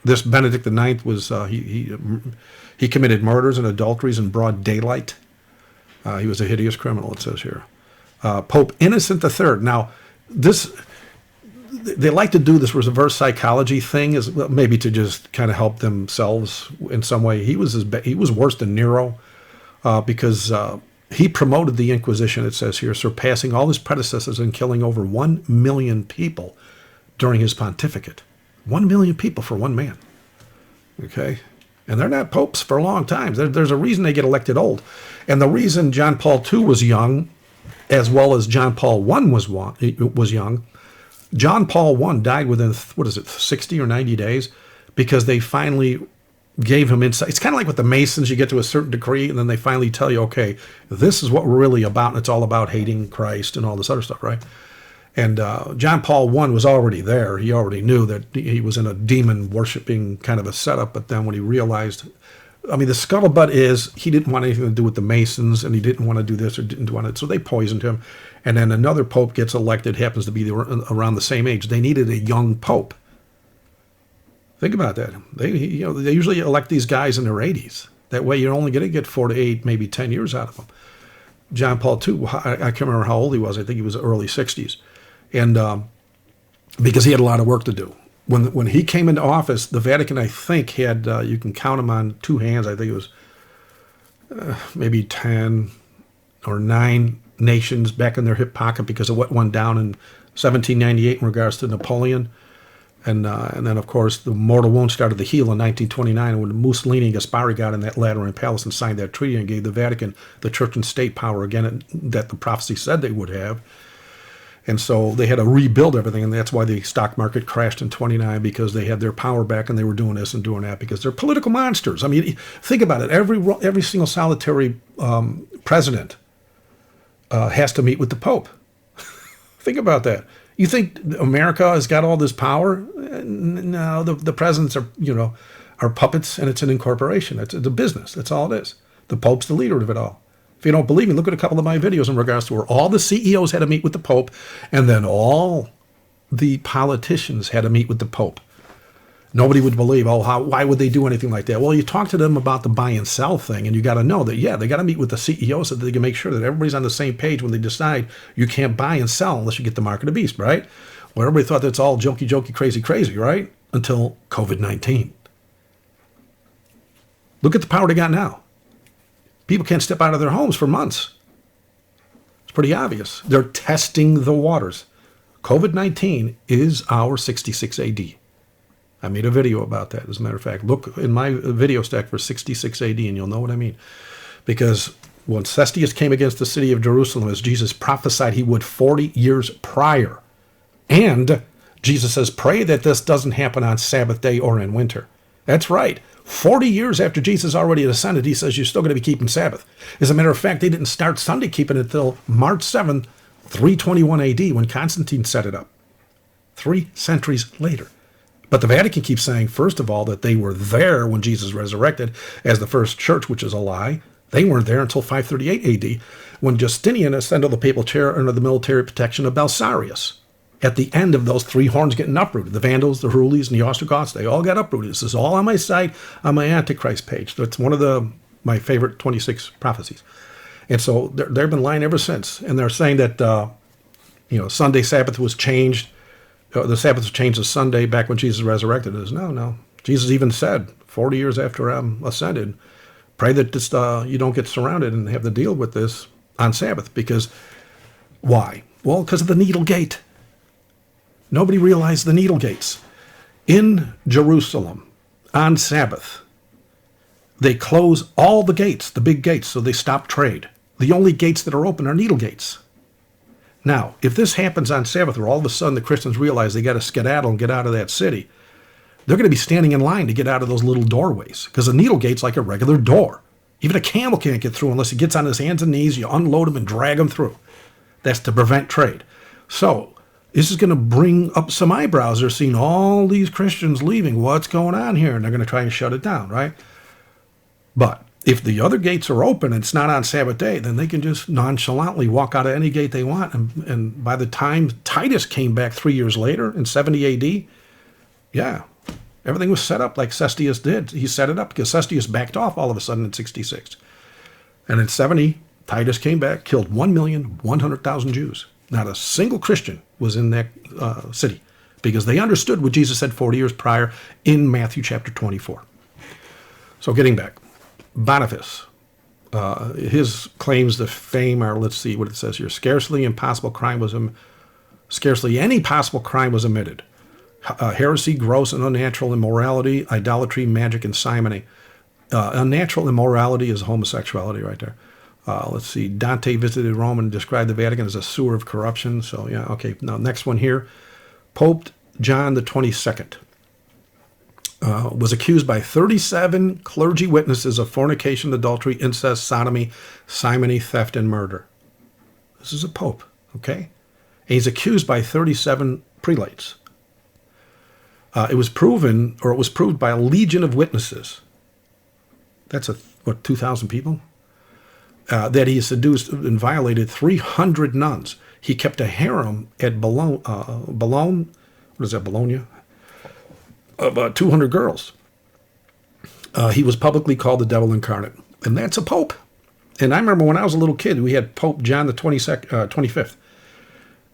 this Benedict the Ninth was, he committed murders and adulteries in broad daylight. He was a hideous criminal, it says here. Pope Innocent III. Now, they like to do this reverse psychology thing, is maybe to just kind of help themselves in some way. He was worse than Nero because he promoted the Inquisition, it says here, surpassing all his predecessors and killing over 1 million people during his pontificate. 1 million people for one man. Okay? And they're not popes for a long time. There's a reason they get elected old. And the reason John Paul II was young, as well as John Paul I was young, John Paul I died within, 60 or 90 days, because they finally gave him insight. It's kind of like with the Masons, you get to a certain degree, and then they finally tell you, okay, this is what we're really about, and it's all about hating Christ and all this other stuff, right? And John Paul I was already there. He already knew that he was in a demon-worshipping kind of a setup, but then when he realized, the scuttlebutt is he didn't want anything to do with the Masons, and he didn't want to do this or didn't want it, so they poisoned him. And then another pope gets elected, happens to be around the same age. They needed a young pope. Think about that. They usually elect these guys in their 80s. That way you're only going to get 4 to 8, maybe 10 years out of them. John Paul II, I can't remember how old he was. I think he was early 60s. And because he had a lot of work to do. When he came into office, the Vatican, I think, had, you can count them on two hands, I think it was maybe 10 or 9 nations back in their hip pocket because of what went down in 1798 in regards to Napoleon. And then, of course, the mortal wound started to heal in 1929 when Mussolini and Gaspari got in that Lateran Palace and signed that treaty and gave the Vatican the church and state power again that the prophecy said they would have. And so they had to rebuild everything, and that's why the stock market crashed in 29, because they had their power back and they were doing this and doing that because they're political monsters. Think about it. Every single solitary president has to meet with the Pope. Think about that. You think America has got all this power? No, the presidents are puppets, and it's an incorporation. It's a business. That's all it is. The Pope's the leader of it all. If you don't believe me, look at a couple of my videos in regards to where all the CEOs had to meet with the Pope, and then all the politicians had to meet with the Pope. Nobody would believe, why would they do anything like that? Well, you talk to them about the buy and sell thing, and you got to know that, they got to meet with the CEO so that they can make sure that everybody's on the same page when they decide you can't buy and sell unless you get the mark of the beast, right? Well, everybody thought that's all jokey, crazy, right? Until COVID-19. Look at the power they got now. People can't step out of their homes for months. It's pretty obvious. They're testing the waters. COVID-19 is our 66 AD. I made a video about that, as a matter of fact. Look in my video stack for 66 AD, and you'll know what I mean. Because when Cestius came against the city of Jerusalem, as Jesus prophesied he would 40 years prior, and Jesus says, pray that this doesn't happen on Sabbath day or in winter. That's right. 40 years after Jesus already ascended, he says you're still going to be keeping Sabbath. As a matter of fact, they didn't start Sunday keeping it until March 7th, 321 AD, when Constantine set it up. 3 centuries later. But the Vatican keeps saying, first of all, that they were there when Jesus resurrected as the first church, which is a lie. They weren't there until 538 AD, when Justinian ascended the papal chair under the military protection of Belisarius. At the end of those 3 horns getting uprooted, the Vandals, the Heruli, and the Ostrogoths, they all got uprooted. This is all on my site, on my Antichrist page. That's one of my favorite 26 prophecies. And so they've been lying ever since. And they're saying that, Sunday Sabbath was changed. The Sabbath was changed to Sunday back when Jesus resurrected. No. Jesus even said, 40 years after I'm ascended, pray that this, you don't get surrounded and have to deal with this on Sabbath. Because, why? Well, because of the needle gate. Nobody realized the needle gates. In Jerusalem, on Sabbath, they close all the gates, the big gates, so they stop trade. The only gates that are open are needle gates. Now, if this happens on Sabbath, where all of a sudden the Christians realize they got to skedaddle and get out of that city, they're going to be standing in line to get out of those little doorways, because a needle gate's like a regular door. Even a camel can't get through unless he gets on his hands and knees, you unload him and drag him through. That's to prevent trade. So, this is going to bring up some eyebrows. They're seeing all these Christians leaving. What's going on here? And they're going to try and shut it down, right? But if the other gates are open and it's not on Sabbath day, then they can just nonchalantly walk out of any gate they want. And by the time Titus came back 3 years later in 70 AD, everything was set up like Cestius did. He set it up because Cestius backed off all of a sudden in 66. And in 70, Titus came back, killed 1,100,000 Jews. Not a single Christian was in that city because they understood what Jesus said 40 years prior in Matthew chapter 24. So getting back, Boniface, his claims to fame are, let's see what it says here. Scarcely any possible crime was omitted. Heresy, gross and unnatural immorality, idolatry, magic, and simony. Unnatural immorality is homosexuality right there. Let's see. Dante visited Rome and described the Vatican as a sewer of corruption. So, okay. Now, next one here. Pope John the 22nd was accused by 37 clergy witnesses of fornication, adultery, incest, sodomy, simony, theft, and murder. This is a pope, okay? And he's accused by 37 prelates. It was proved by a legion of witnesses. That's 2,000 people? That he seduced and violated 300 nuns. He kept a harem at Bologna. What is that, Bologna? About 200 girls. He was publicly called the devil incarnate. And that's a pope. And I remember when I was a little kid, we had Pope John the 25th.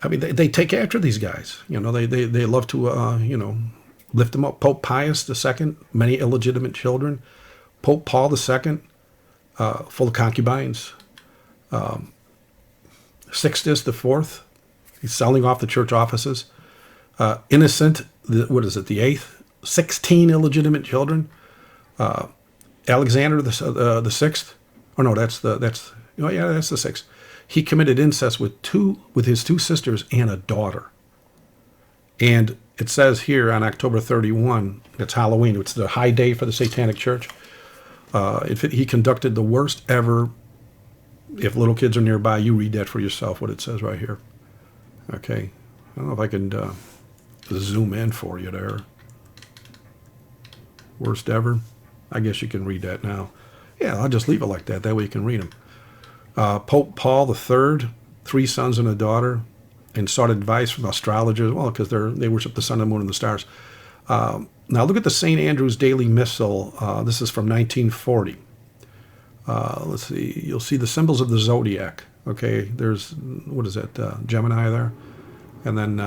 I mean, they take after these guys. They love to, lift them up. Pope Pius II, many illegitimate children. Pope Paul II, full of concubines. Sixtus IV, he's selling off the church offices. Innocent, the 8th, 16 illegitimate children. Alexander the 6th, oh no, that's the 6th. He committed incest with his 2 sisters and a daughter. And it says here on October 31, it's Halloween, it's the high day for the Satanic Church. He conducted the worst ever. If little kids are nearby, you read that for yourself, what it says right here. Okay. I don't know if I can to zoom in for you there. Worst ever. I guess you can read that now. Yeah, I'll just leave it like that. That way you can read them. Pope Paul III, 3 sons and a daughter, and sought advice from astrologers. Well, because they worship the sun, the moon, and the stars. Now look at the St. Andrew's Daily Missal. This is from 1940. Let's see. You'll see the symbols of the zodiac. Okay, there's, what is that, Gemini there? And then,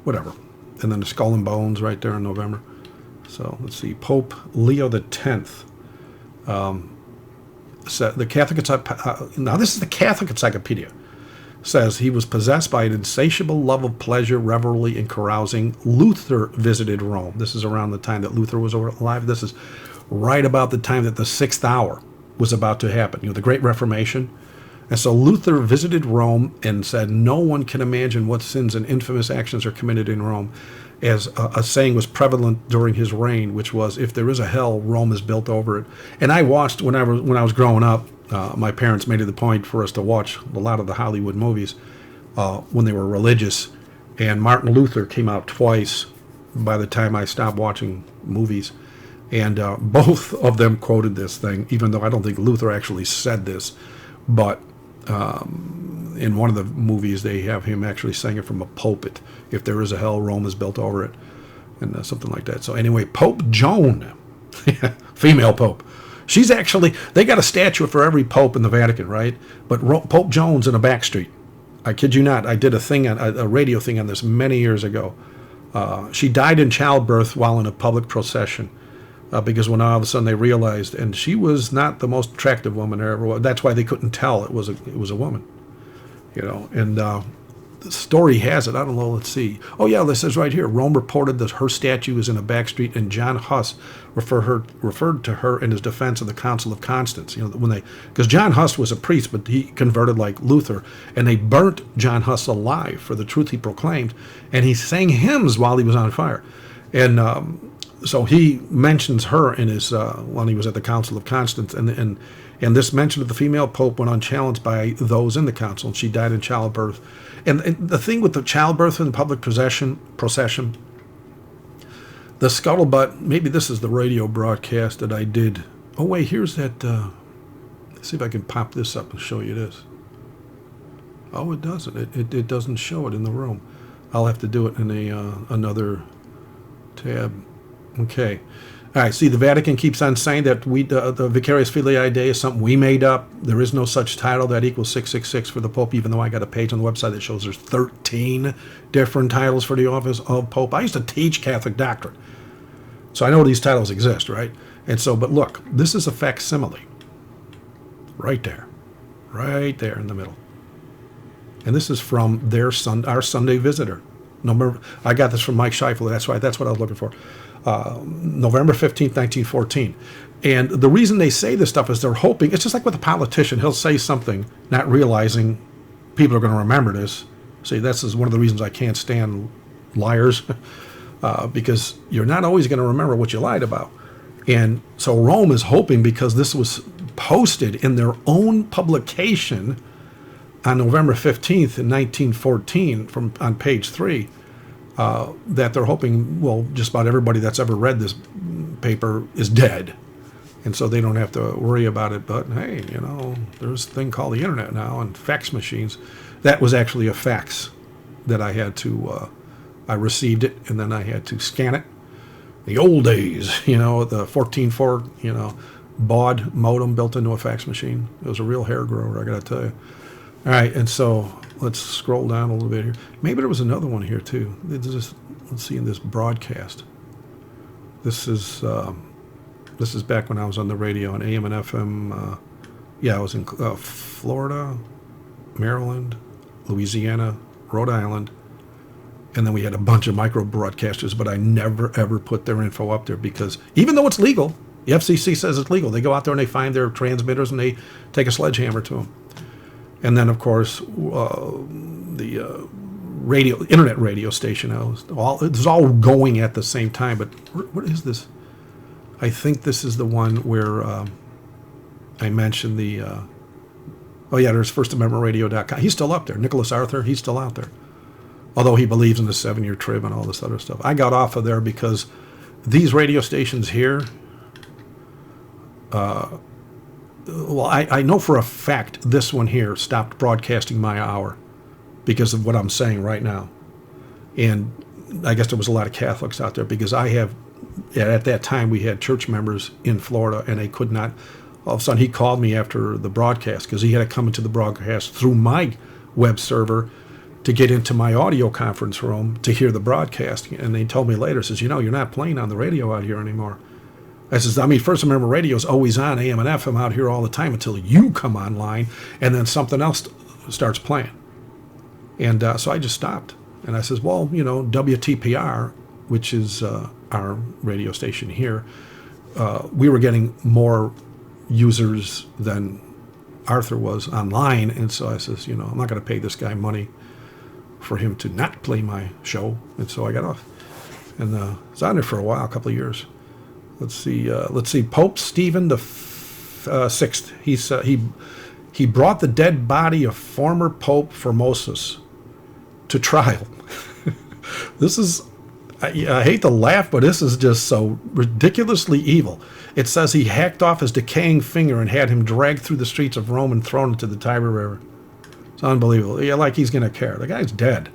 whatever. And then the skull and bones right there in November. So let's see. Pope Leo X. The Catholic, now this is the Catholic Encyclopedia. Says he was possessed by an insatiable love of pleasure, revelry, and carousing. Luther visited Rome. This is around the time that Luther was alive. This is right about the time that the 6th hour was about to happen. You know, the Great Reformation. And so Luther visited Rome and said, no one can imagine what sins and infamous actions are committed in Rome. As a saying was prevalent during his reign, which was, if there is a hell, Rome is built over it. And I watched, when I was growing up, my parents made it a point for us to watch a lot of the Hollywood movies when they were religious. And Martin Luther came out twice by the time I stopped watching movies. And both of them quoted this thing, even though I don't think Luther actually said this. But in one of the movies, they have him actually saying it from a pulpit. If there is a hell, Rome is built over it. And something like that. So anyway, Pope Joan, female pope. She's actually, they got a statue for every pope in the Vatican, right? But Pope Joan's in a back street. I kid you not. I did a radio thing on this many years ago. She died in childbirth while in a public procession. Because when all of a sudden they realized, and she was not the most attractive woman there ever was. That's why they couldn't tell it was a woman, you know. And the story has it. I don't know. Let's see. Oh yeah, this says right here. Rome reported that her statue is in a back street, and John Huss referred to her in his defense of the Council of Constance. You know, because John Huss was a priest, but he converted like Luther, and they burnt John Huss alive for the truth he proclaimed, and he sang hymns while he was on fire, and. So he mentions her in his when he was at the Council of Constance, and this mention of the female pope went unchallenged by those in the council, and she died in childbirth. And the thing with the childbirth and the public procession, the scuttlebutt. Maybe this is the radio broadcast that I did. Oh wait, here's that. Let's see if I can pop this up and show you this. Oh, it doesn't. It doesn't show it in the room. I'll have to do it in another tab. Okay. All right. See, the Vatican keeps on saying that the Vicarious Filii Dei is something we made up. There is no such title that equals 666 for the Pope, even though I got a page on the website that shows there's 13 different titles for the office of Pope. I used to teach Catholic doctrine, so I know these titles exist, right? And so, but look, this is a facsimile. Right there in the middle. And this is from our Sunday Visitor. Number, I got this from Mike Scheifele. That's what I was looking for. November 15th, 1914. And the reason they say this stuff is they're hoping, it's just like with a politician. He'll say something not realizing people are going to remember this. See, this is one of the reasons I can't stand liars, because you're not always going to remember what you lied about. And so Rome is hoping, because this was posted in their own publication on November 15th in 1914 on page 3, that they're hoping, well, just about everybody that's ever read this paper is dead. And so they don't have to worry about it. But, hey, you know, there's a thing called the internet now and fax machines. That was actually a fax that I had to, I received it, and then I had to scan it. The old days, you know, the 14.4, you know, baud modem built into a fax machine. It was a real hair grower, I got to tell you. All right, and so let's scroll down a little bit here. Maybe there was another one here too. Let's see in this broadcast. This is back when I was on the radio on AM and FM. I was in Florida, Maryland, Louisiana, Rhode Island, and then we had a bunch of micro broadcasters. But I never ever put their info up there, because even though it's legal, the FCC says it's legal. They go out there and they find their transmitters and they take a sledgehammer to them. And then, of course, the internet radio station. It was all going at the same time. But what is this? I think this is the one where I mentioned the. There's FirstAmendmentRadio.com. He's still up there. Nicholas Arthur. He's still out there. although he believes in the 7-year trib and all this other stuff. I got off of there because these radio stations here, well, I know for a fact this one here stopped broadcasting my hour because of what I'm saying right now. And I guess there was a lot of Catholics out there because at that time we had church members in Florida and they could not, all of a sudden he called me after the broadcast because he had to come into the broadcast through my web server to get into my audio conference room to hear the broadcast. And they told me later, says, you're not playing on the radio out here anymore. I says, first I remember radio's always on, AM and FM out here all the time until you come online and then something else starts playing. And so I just stopped. And I says, well, WTPR, which is our radio station here, we were getting more users than Arthur was online. And so I says, I'm not going to pay this guy money for him to not play my show. And so I got off. And I was on there for a while, a couple of years. Let's see. Pope Stephen the Sixth. He brought the dead body of former Pope Formosus to trial. This is, I hate to laugh, but this is just so ridiculously evil. It says he hacked off his decaying finger and had him dragged through the streets of Rome and thrown into the Tiber River. It's unbelievable. Yeah, like he's going to care. The guy's dead.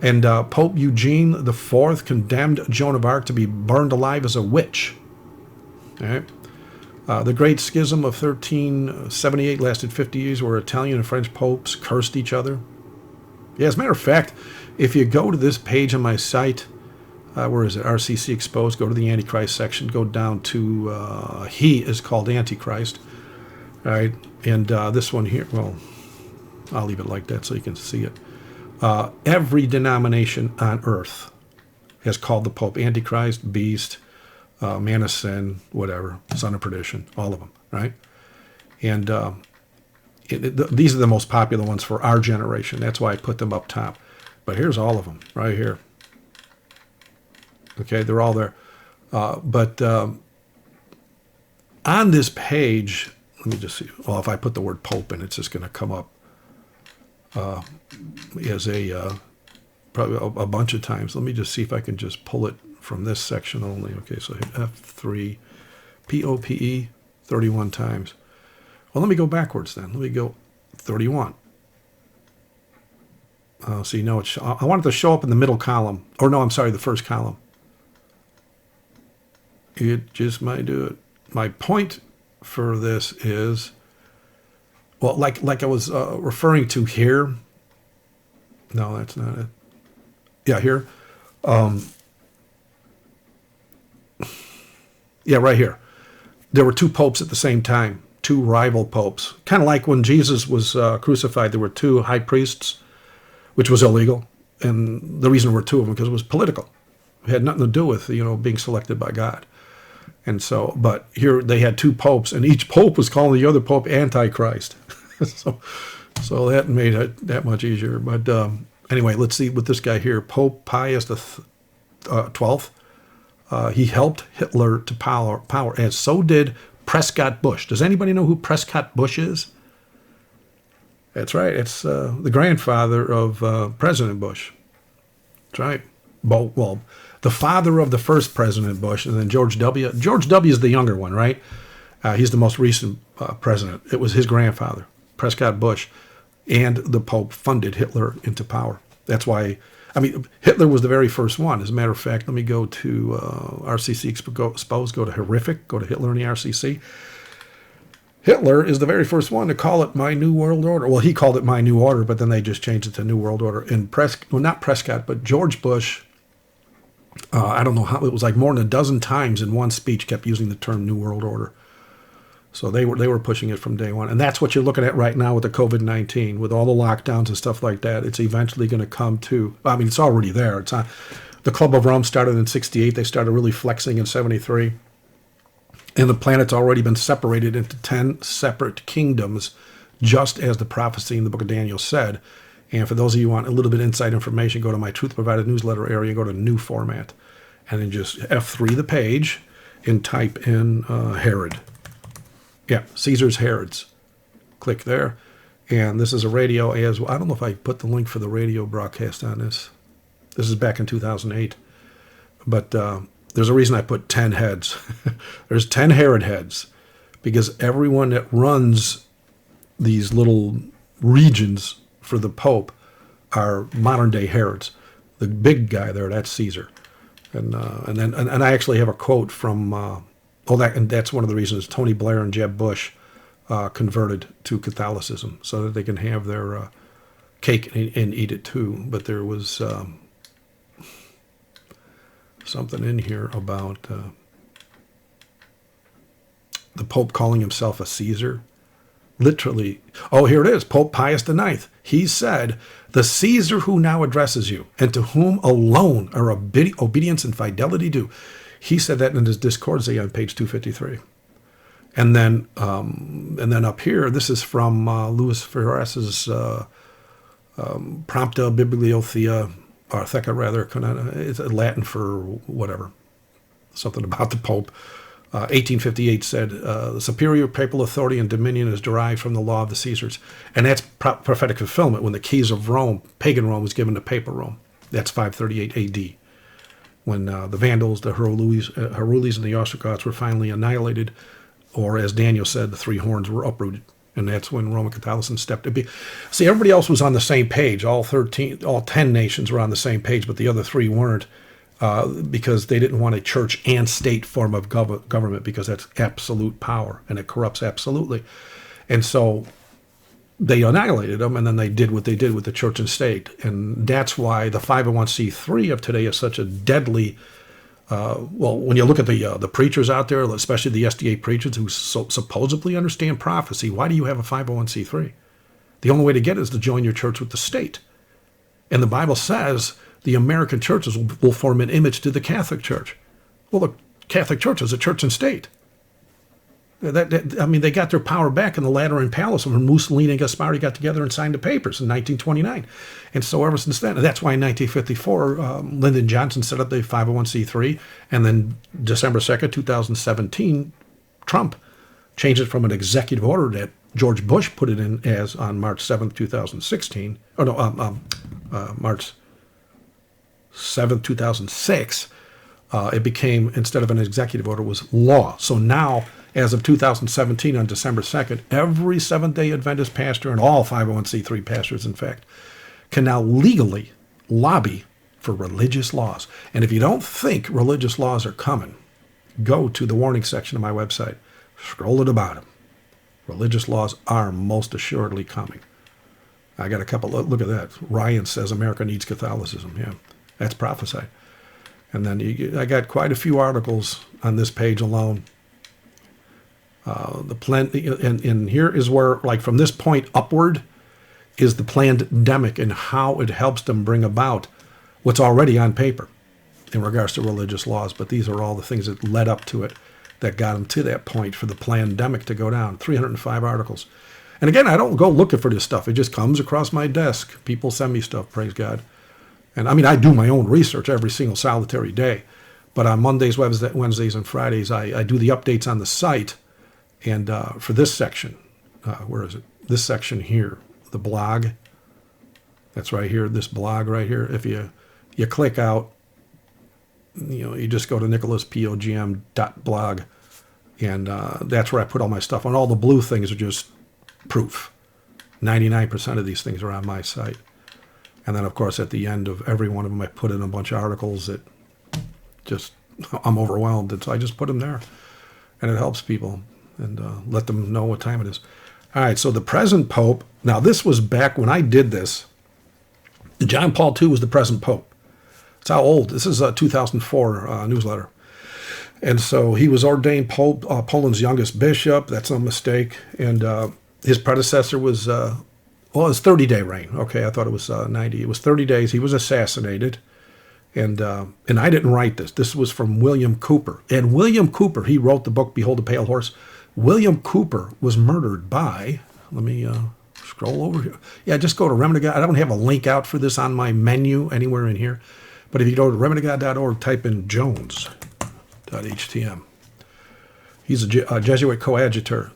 And Pope Eugene IV condemned Joan of Arc to be burned alive as a witch. All right. The Great Schism of 1378 lasted 50 years, where Italian and French popes cursed each other. Yeah, as a matter of fact, if you go to this page on my site, where is it? RCC Exposed. Go to the Antichrist section. Go down to he is called Antichrist. All right. And this one here, well, I'll leave it like that so you can see it. Every denomination on earth has called the Pope Antichrist, Beast, Man of Sin, whatever, Son of Perdition, all of them, right? And these are the most popular ones for our generation. That's why I put them up top. But here's all of them right here. Okay, they're all there. But on this page, let me just see. Well, if I put the word Pope in, it's just going to come up as probably a bunch of times. Let me just see if I can just pull it from this section only. Okay, so F3, POPE, 31 times. Well, let me go backwards then. Let me go 31. So I want it to show up in the middle column. Or no, I'm sorry, the first column. It just might do it. My point for this is, well, like I was referring to here. No, that's not it. Yeah, here. Yeah, right here. There were two popes at the same time, two rival popes. Kind of like when Jesus was crucified, there were two high priests, which was illegal. And the reason there were two of them, because it was political. It had nothing to do with, being selected by God. And so, but here they had two popes, and each pope was calling the other pope Antichrist. so that made it that much easier. But anyway, let's see with this guy here, Pope Pius XII. He helped Hitler to power, and so did Prescott Bush. Does anybody know who Prescott Bush is? That's right. It's the grandfather of President Bush. That's right. Well, the father of the first President Bush, and then George W. George W. is the younger one, right? He's the most recent president. It was his grandfather, Prescott Bush, and the Pope funded Hitler into power. That's why, Hitler was the very first one. As a matter of fact, let me go to RCC Exposed, go to Horrific, go to Hitler and the RCC. Hitler is the very first one to call it My New World Order. Well, he called it My New Order, but then they just changed it to New World Order. And not Prescott, but George Bush, I don't know how, it was like more than a dozen times in one speech kept using the term New World Order. So they were pushing it from day one. And that's what you're looking at right now with the COVID-19, with all the lockdowns and stuff like that. It's eventually going to come to, it's already there. It's on, the Club of Rome started in 68. They started really flexing in 73. And the planet's already been separated into 10 separate kingdoms, just as the prophecy in the book of Daniel said. And for those of you who want a little bit of inside information, go to my Truth Provided newsletter area, go to New Format, and then just F3 the page and type in Herod. Yeah, Caesar's Herods. Click there. And this is a radio as well. I don't know if I put the link for the radio broadcast on this. This is back in 2008. But there's a reason I put 10 heads. There's 10 Herod heads, because everyone that runs these little regions for the Pope are modern-day Herods. The big guy there, that's Caesar. And I actually have a quote from, and that's one of the reasons Tony Blair and Jeb Bush converted to Catholicism, so that they can have their cake and eat it too. But there was something in here about the Pope calling himself a Caesar. Literally, here it is, Pope Pius IX. He said, "The Caesar who now addresses you, and to whom alone are obedience and fidelity due." He said that in his Discordia on page 253. And then up here, this is from Louis Ferras's Prompta Bibliothea, or Theca rather, it's Latin for whatever, something about the Pope. 1858 said, the superior papal authority and dominion is derived from the law of the Caesars. And that's prophetic fulfillment when the keys of Rome, pagan Rome, was given to papal Rome. That's 538 AD. When the Vandals, the Herules, and the Ostrogoths were finally annihilated, or as Daniel said, the three horns were uprooted. And that's when Roman Catholicism stepped in. See, everybody else was on the same page. All 10 nations were on the same page, but the other three weren't. Because they didn't want a church and state form of government, because that's absolute power and it corrupts absolutely. And so they annihilated them, and then they did what they did with the church and state. And that's why the 501c3 of today is such a deadly, when you look at the preachers out there, especially the SDA preachers who supposedly understand prophecy, why do you have a 501c3? The only way to get it is to join your church with the state. And the Bible says the American churches will form an image to the Catholic Church. Well, the Catholic Church is a church and state. They got their power back in the Lateran Palace when Mussolini and Gasparri got together and signed the papers in 1929. And so ever since then, and that's why in 1954, Lyndon Johnson set up the 501c3, and then December 2nd, 2017, Trump changed it from an executive order that George Bush put it in as on March 7th, 2016. March 7th, 2006, it became, instead of an executive order, was law. So now, as of 2017, on December 2nd, every Seventh-day Adventist pastor, and all 501c3 pastors, in fact, can now legally lobby for religious laws. And if you don't think religious laws are coming, go to the warning section of my website. Scroll to the bottom. Religious laws are most assuredly coming. I got a couple, look at that. Ryan says America needs Catholicism. Yeah, that's prophesied. And then I got quite a few articles on this page alone. And here is where, like from this point upward, is the pandemic and how it helps them bring about what's already on paper in regards to religious laws. But these are all the things that led up to it that got them to that point for the pandemic to go down. 305 articles. And again, I don't go looking for this stuff. It just comes across my desk. People send me stuff, praise God. And I mean, I do my own research every single solitary day. But on Mondays, Wednesdays, and Fridays, I do the updates on the site. And for this section, where is it? This section here, the blog. That's right here, this blog right here. If you click out, you just go to NicholasPOGM.blog. And that's where I put all my stuff. And all the blue things are just proof. 99% of these things are on my site. And then, of course, at the end of every one of them, I put in a bunch of articles that just, I'm overwhelmed. And so I just put them there. And it helps people and let them know what time it is. All right, so the present Pope, now this was back when I did this. John Paul II was the present Pope. That's how old. This is a 2004 newsletter. And so he was ordained Pope, Poland's youngest bishop. That's no mistake. And his predecessor was, his 30-day reign. Okay, I thought it was 90. It was 30 days. He was assassinated. And I didn't write this. This was from William Cooper. And William Cooper, he wrote the book, Behold the Pale Horse. William Cooper was murdered by, let me scroll over here. Yeah, just go to Remnant of God. I don't have a link out for this on my menu anywhere in here. But if you go to remnantofgod.org, type in Jones.htm. He's a Jesuit coadjutor.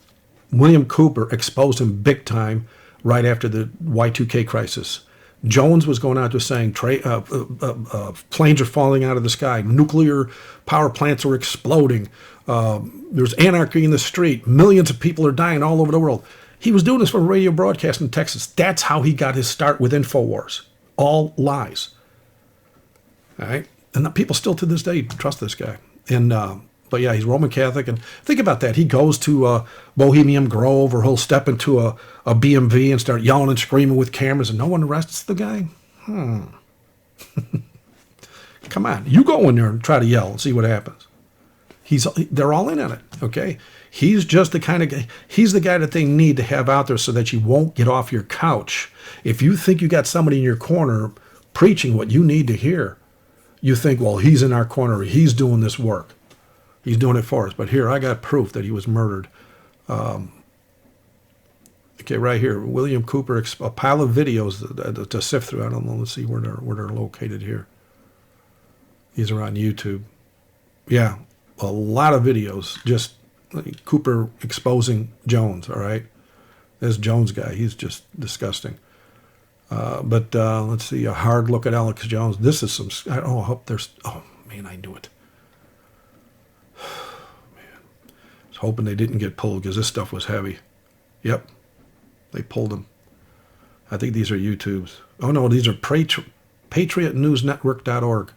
William Cooper exposed him big time right after the Y2K crisis. Jones was going out there saying planes are falling out of the sky, nuclear power plants are exploding, there's anarchy in the street, millions of people are dying all over the world. He was doing this for a radio broadcast in Texas. That's how he got his start with InfoWars. All lies. All right? And people still to this day trust this guy. And but yeah, he's Roman Catholic. And think about that. He goes to Bohemian Grove, or he'll step into a BMV and start yelling and screaming with cameras, and no one arrests the guy? Come on. You go in there and try to yell and see what happens. They're all in on it, okay? He's just the kind of guy, he's the guy that they need to have out there so that you won't get off your couch. If you think you got somebody in your corner preaching what you need to hear, you think, well, he's in our corner. He's doing this work. He's doing it for us. But here, I got proof that he was murdered. Okay, right here, William Cooper, a pile of videos to sift through. I don't know. Let's see where they're located here. These are on YouTube. Yeah, a lot of videos. Just Cooper exposing Jones. All right, this Jones guy, he's just disgusting. But let's see, a hard look at Alex Jones. This is some. I hope there's. Oh man, I knew it. Man, I was hoping they didn't get pulled because this stuff was heavy. Yep, they pulled them. I think these are YouTube's. Oh no, these are PatriotNewsNetwork.org.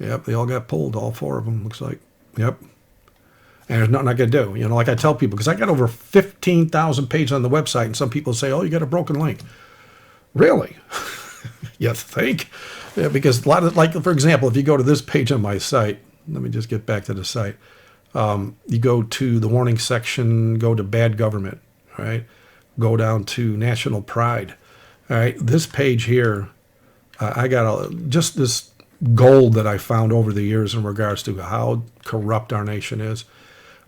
Yep, they all got pulled, all four of them. Looks like. Yep. And there's nothing I can do. You know, like I tell people, because I got over 15,000 pages on the website, and some people say, oh, you got a broken link. Really? You think? Yeah, because a lot of, like, for example, if you go to this page on my site, let me just get back to the site. You go to the warning section, go to bad government, all right? Go down to national pride. All right, this page here, I got just this gold that I found over the years in regards to how corrupt our nation is.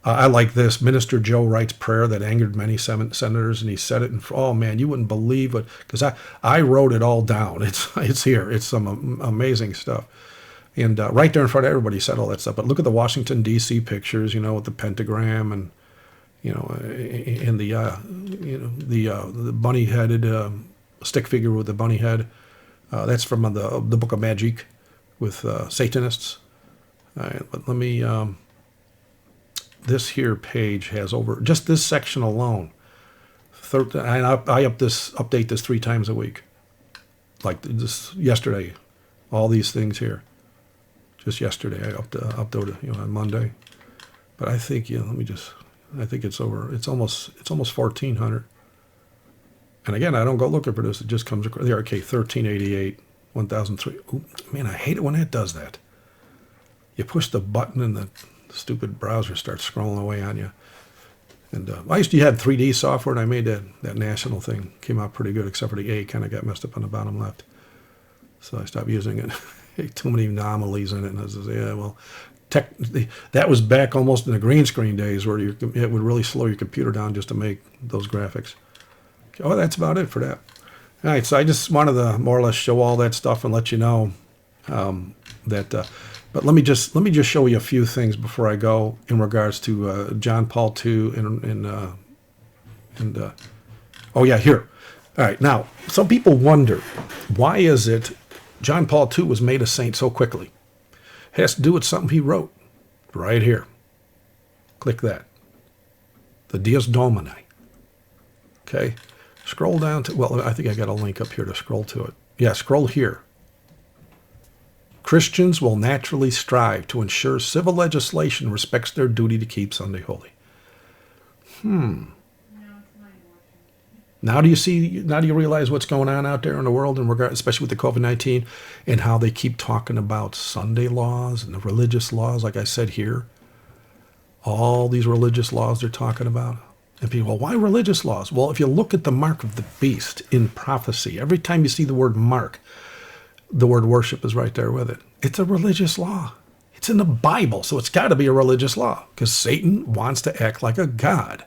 I like this. Minister Joe Wright's prayer that angered many senators, and he said it. Oh man, you wouldn't believe it, because I wrote it all down. It's here. It's some amazing stuff, and right there in front of everybody, he said all that stuff. But look at the Washington D.C. pictures, you know, with the pentagram, and you know, and the bunny-headed stick figure with the bunny head. That's from the Book of Magic with Satanists. All right, but let me. This here page has over, just this section alone, I update this 3 times a week. Like this yesterday, all these things here. Just yesterday, I uploaded, you know, on Monday. But I think, you know, I think it's almost 1,400. And again, I don't go looking for this. It just comes across. There, okay, 1388, 1003. Ooh, man, I hate it when it does that. You push the button and the stupid browser starts scrolling away on you. And I used to have 3D software, and I made that national thing. Came out pretty good, except for the A kind of got messed up on the bottom left. So I stopped using it. Too many anomalies in it. And I said, yeah, well, that was back almost in the green screen days where it would really slow your computer down just to make those graphics. Oh, that's about it for that. All right, so I just wanted to more or less show all that stuff and let you know that... But let me just show you a few things before I go in regards to John Paul II and oh yeah, here. All right, now some people wonder, why is it John Paul II was made a saint so quickly? It has to do with something he wrote right here. Click that. The Dies Domini. Okay, scroll down to, well, I think I got a link up here to scroll to it. Yeah, scroll here. Christians will naturally strive to ensure civil legislation respects their duty to keep Sunday holy. Now do you realize what's going on out there in the world in regard, especially with the COVID-19, and how they keep talking about Sunday laws and the religious laws, like I said here? All these religious laws they're talking about. And people, well, why religious laws? Well, if you look at the mark of the beast in prophecy, every time you see the word mark, the word worship is right there with it. It's a religious law. It's in the Bible, so it's got to be a religious law because Satan wants to act like a god.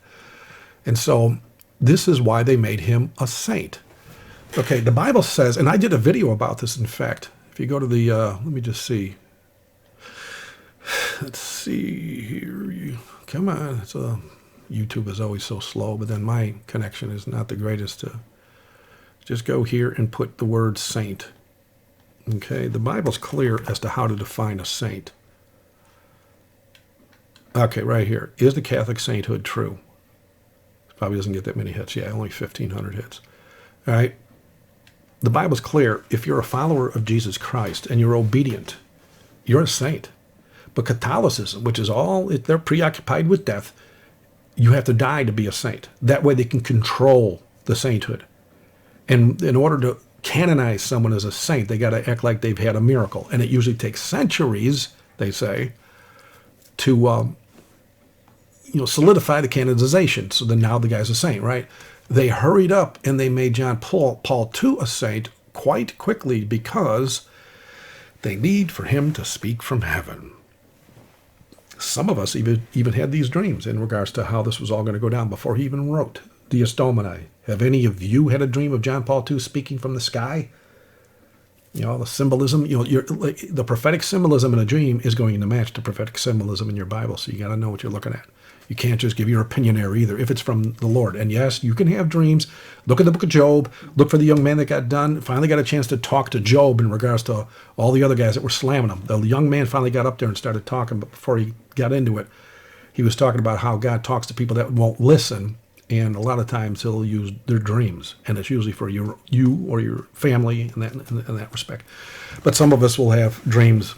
And so this is why they made him a saint. Okay, the Bible says, and I did a video about this, in fact. If you go to the, let me just see. Let's see here. Come on. YouTube is always so slow, but then my connection is not the greatest Just go here and put the word saint. Okay, the Bible's clear as to how to define a saint. Okay, right here. Is the Catholic sainthood true? Probably doesn't get that many hits. Yeah, only 1,500 hits. All right. The Bible's clear. If you're a follower of Jesus Christ and you're obedient, you're a saint. But Catholicism, which is all, they're preoccupied with death, you have to die to be a saint. That way they can control the sainthood. And in order to canonize someone as a saint, they got to act like they've had a miracle. And it usually takes centuries, they say, to solidify the canonization. So then now the guy's a saint, right? They hurried up and they made John Paul II a saint quite quickly because they need for him to speak from heaven. Some of us even had these dreams in regards to how this was all going to go down before he even wrote Dies Domini. Have any of you had a dream of John Paul II speaking from the sky? The symbolism, the prophetic symbolism in a dream is going to match the prophetic symbolism in your Bible. So you got to know what you're looking at. You can't just give your opinion there either if it's from the Lord. And yes, you can have dreams. Look at the book of Job. Look for the young man that finally got a chance to talk to Job in regards to all the other guys that were slamming him. The young man finally got up there and started talking, but before he got into it, he was talking about how God talks to people that won't listen. And a lot of times he'll use their dreams, and it's usually for you or your family in that respect. But some of us will have dreams,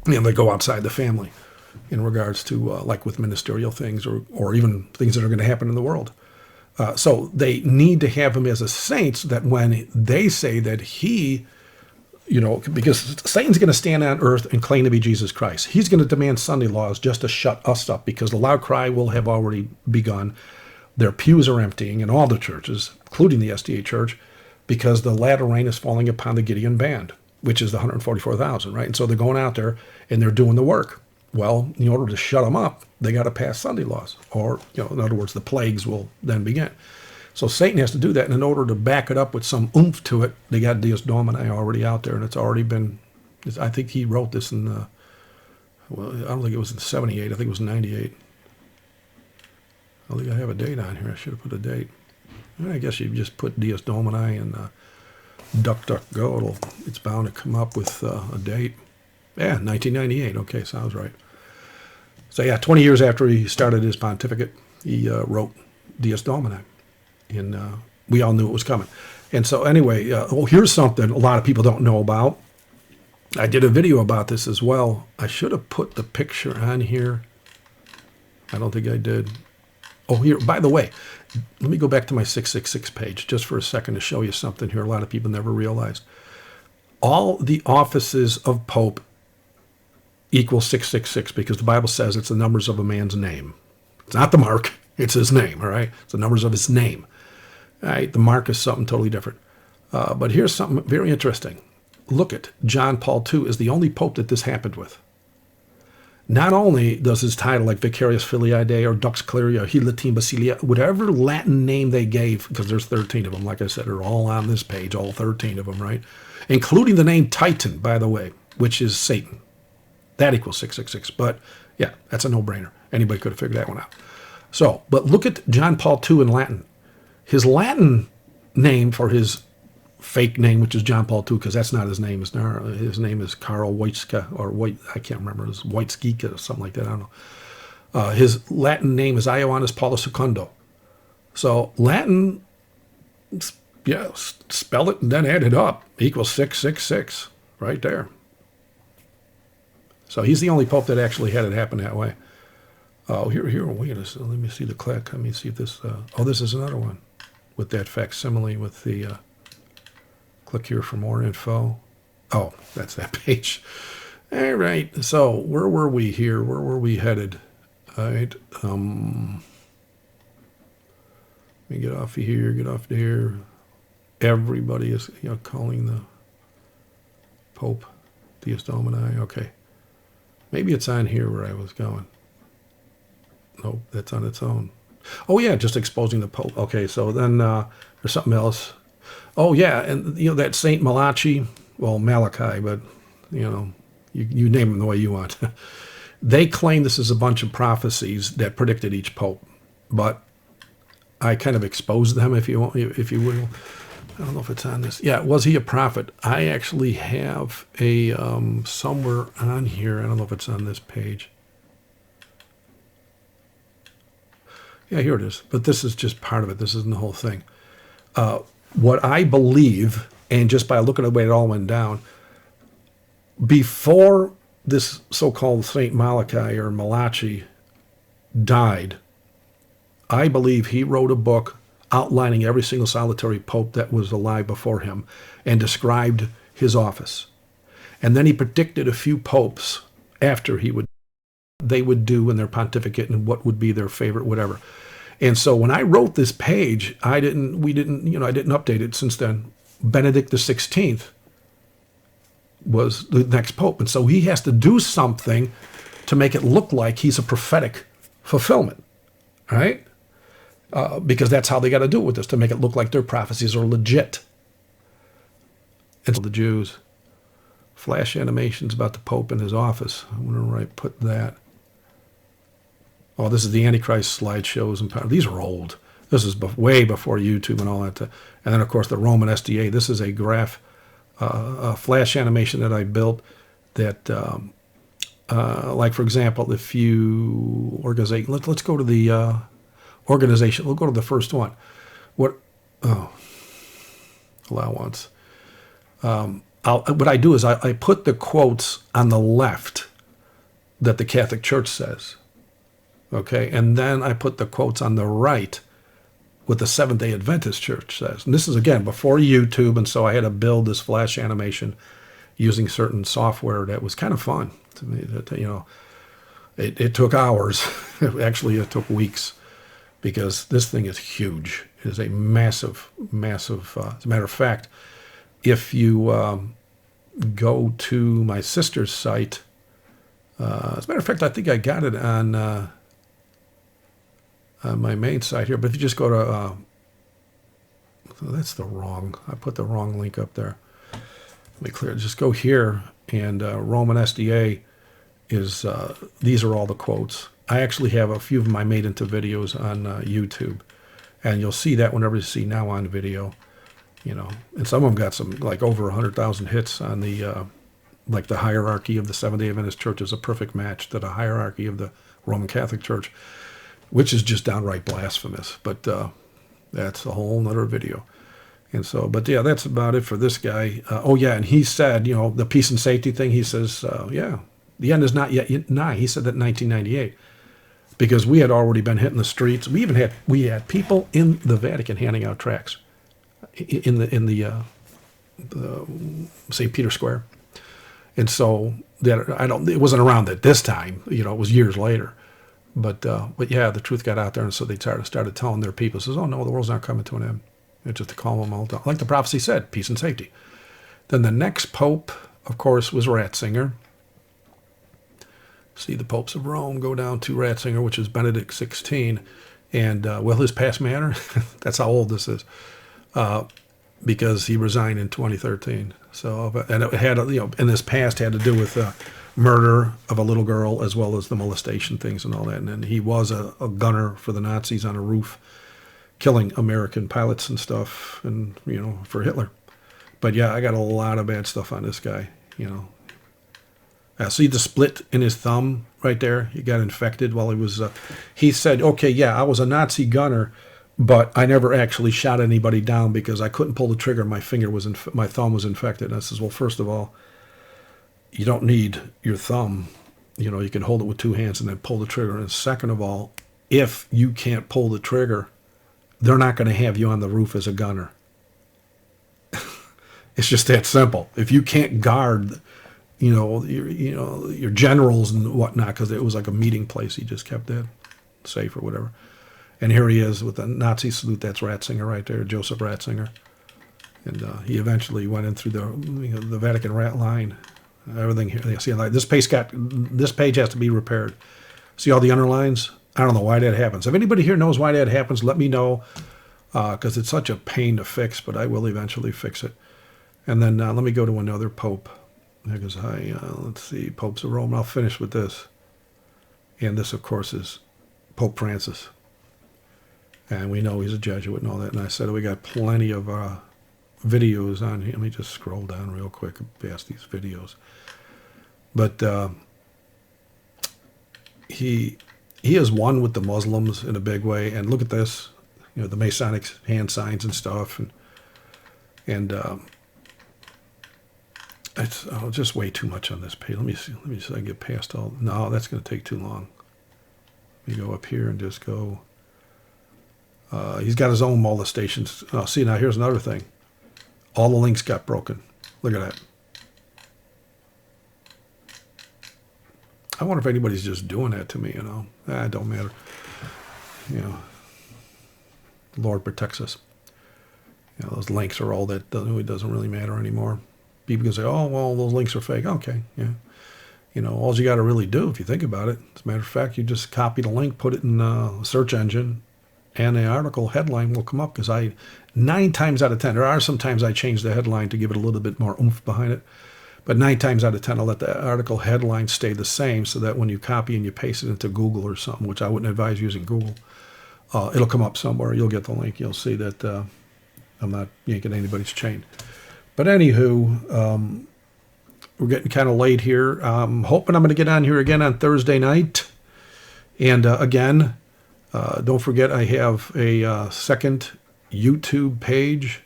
that go outside the family in regards to like with ministerial things or even things that are going to happen in the world. So they need to have him as a saint so that when they say that he, because Satan's going to stand on earth and claim to be Jesus Christ. He's going to demand Sunday laws just to shut us up because the loud cry will have already begun. Their pews are emptying in all the churches, including the SDR Church, because the latter rain is falling upon the Gideon band, which is the 144,000, right? And so they're going out there and they're doing the work. Well, in order to shut them up, they got to pass Sunday laws, or, in other words, the plagues will then begin. So Satan has to do that, and in order to back it up with some oomph to it, they got Dies Domini already out there, and it's already been, I think he wrote this in, I don't think it was in 78, I think it was 98. I think I have a date on here. I should have put a date. I guess you just put Dies Domini and DuckDuckGo. It's bound to come up with a date. Yeah, 1998. Okay, sounds right. So yeah, 20 years after he started his pontificate, he wrote Dies Domini. And we all knew it was coming. And so anyway, here's something a lot of people don't know about. I did a video about this as well. I should have put the picture on here. I don't think I did. Oh, here, by the way, let me go back to my 666 page just for a second to show you something here a lot of people never realized. All the offices of Pope equal 666 because the Bible says it's the numbers of a man's name. It's not the mark, it's his name, all right? It's the numbers of his name. All right, the mark is something totally different. But here's something very interesting. Look at John Paul II is the only Pope that this happened with. Not only does his title, like Vicarius Filii Dei or Dux Cleria, Hilatim Basilia, whatever Latin name they gave, because there's 13 of them, like I said, are all on this page, all 13 of them, right? Including the name Titan, by the way, which is Satan. That equals 666. But yeah, that's a no-brainer. Anybody could have figured that one out. So, but look at John Paul II in Latin. His Latin name for his fake name, which is John Paul II, because that's not his name. His name is Karl Wojtyła, or I can't remember, it's Wojtyła or something like that, I don't know. His Latin name is Ioannis Paulus II. So Latin, spell it and then add it up, equals 666, right there. So he's the only Pope that actually had it happen that way. Oh, here, wait a second, let me see the click. Let me see if this, this is another one with that facsimile with the, click here for more info. Oh, that's that page. All right. So where were we here? Where were we headed? All right. Let me get off of here, get off there. Everybody is calling the Pope Dies Domini. Okay. Maybe it's on here where I was going. Nope, that's on its own. Oh, yeah, just exposing the Pope. Okay, so then there's something else. Oh, yeah, and that Saint Malachi, well, Malachi, but, you name them the way you want. They claim this is a bunch of prophecies that predicted each pope, but I kind of exposed them, if you will. I don't know if it's on this. Yeah, was he a prophet? I actually have a somewhere on here. I don't know if it's on this page. Yeah, here it is. But this is just part of it. This isn't the whole thing. What I believe, and just by looking at the way it all went down, before this so-called Saint Malachi or Malachi died, I believe he wrote a book outlining every single solitary pope that was alive before him and described his office. And then he predicted a few popes after they would do in their pontificate and what would be their favorite whatever. And so when I wrote this page, I didn't update it since then. Benedict XVI was the next pope. And so he has to do something to make it look like he's a prophetic fulfillment, right? Because that's how they got to do it with this, to make it look like their prophecies are legit. And so the Jews, flash animations about the Pope and his office. I wonder where I put that. Oh, this is the Antichrist slideshows. And these are old. This is way before YouTube and all that. And then, of course, the Roman SDA. This is a a flash animation that I built that, like, for example, if you organize, let's go to the organization. We'll go to the first one. What allow once. What I do is I put the quotes on the left that the Catholic Church says. Okay, and then I put the quotes on the right what the Seventh-day Adventist Church says. And this is, again, before YouTube, and so I had to build this flash animation using certain software that was kind of fun to me. That, it took hours. Actually, it took weeks, because this thing is huge. It is a massive, massive... as a matter of fact, if you go to my sister's site... as a matter of fact, I think I got it on my main site here. But if you just go to... that's the wrong... I put the wrong link up there. Let me clear it. Just go here, and Roman SDA is... these are all the quotes. I actually have a few of them I made into videos on YouTube. And you'll see that whenever you see Now on Video. And some of them got some, like, over 100,000 hits on the... like the hierarchy of the Seventh-day Adventist Church is a perfect match to the hierarchy of the Roman Catholic Church, which is just downright blasphemous. But that's a whole nother video. And so, but yeah, that's about it for this guy. Oh yeah, and he said, the peace and safety thing, he says, yeah, the end is not yet nigh. He said that in 1998, because we had already been hitting the streets. We had people in the Vatican handing out tracts in the St. Peter Square. And so that it wasn't around at this time, it was years later. But yeah, the truth got out there, and so they started telling their people, says, oh no, the world's not coming to an end. It's just to calm them all down. Like the prophecy said, peace and safety. Then the next pope, of course, was Ratzinger. See the popes of Rome go down to Ratzinger, which is Benedict XVI. And will his past matter? That's how old this is. Because he resigned in 2013. So, and it had, in his past had to do with murder of a little girl, as well as the molestation things and all that. And then he was a gunner for the Nazis on a roof, killing American pilots and stuff, and, for Hitler. But yeah, I got a lot of bad stuff on this guy, See the split in his thumb right there? He got infected while he was, he said, okay, yeah, I was a Nazi gunner, but I never actually shot anybody down because I couldn't pull the trigger. My thumb was infected. And I says, well, first of all, you don't need your thumb. You can hold it with two hands and then pull the trigger. And second of all, if you can't pull the trigger, they're not going to have you on the roof as a gunner. It's just that simple. If you can't guard, your generals and whatnot, because it was like a meeting place, he just kept that safe or whatever. And here he is with the Nazi salute. That's Ratzinger right there, Joseph Ratzinger. And he eventually went in through the Vatican rat line. Everything here. See, like this page has to be repaired. See all the underlines? I don't know why that happens. If anybody here knows why that happens, let me know, because it's such a pain to fix. But I will eventually fix it. And then let me go to another pope. Because let's see, popes of Rome. I'll finish with this. And this, of course, is Pope Francis. And we know he's a Jesuit and all that. And I said we got plenty of videos on here. Let me just scroll down real quick past these videos. But he is one with the Muslims in a big way. And look at this, the Masonic hand signs and stuff. And it's just way too much on this page. Let me see if I can get past all. No, that's going to take too long. Let me go up here and just go. He's got his own molestations. Oh, see, now here's another thing. All the links got broken. Look at that. I wonder if anybody's just doing that to me, It don't matter. The Lord protects us. Those links are all that. It doesn't really matter anymore. People can say, oh, well, those links are fake. Okay, yeah. All you got to really do, if you think about it, as a matter of fact, you just copy the link, put it in a search engine, and the article headline will come up, because 9 times out of 10, there are some times I change the headline to give it a little bit more oomph behind it, but 9 times out of 10, I'll let the article headline stay the same, so that when you copy and you paste it into Google or something, which I wouldn't advise using Google, it'll come up somewhere. You'll get the link. You'll see that I'm not yanking anybody's chain. But anywho, we're getting kind of late here. I'm hoping I'm going to get on here again on Thursday night. And again, don't forget I have a second YouTube page.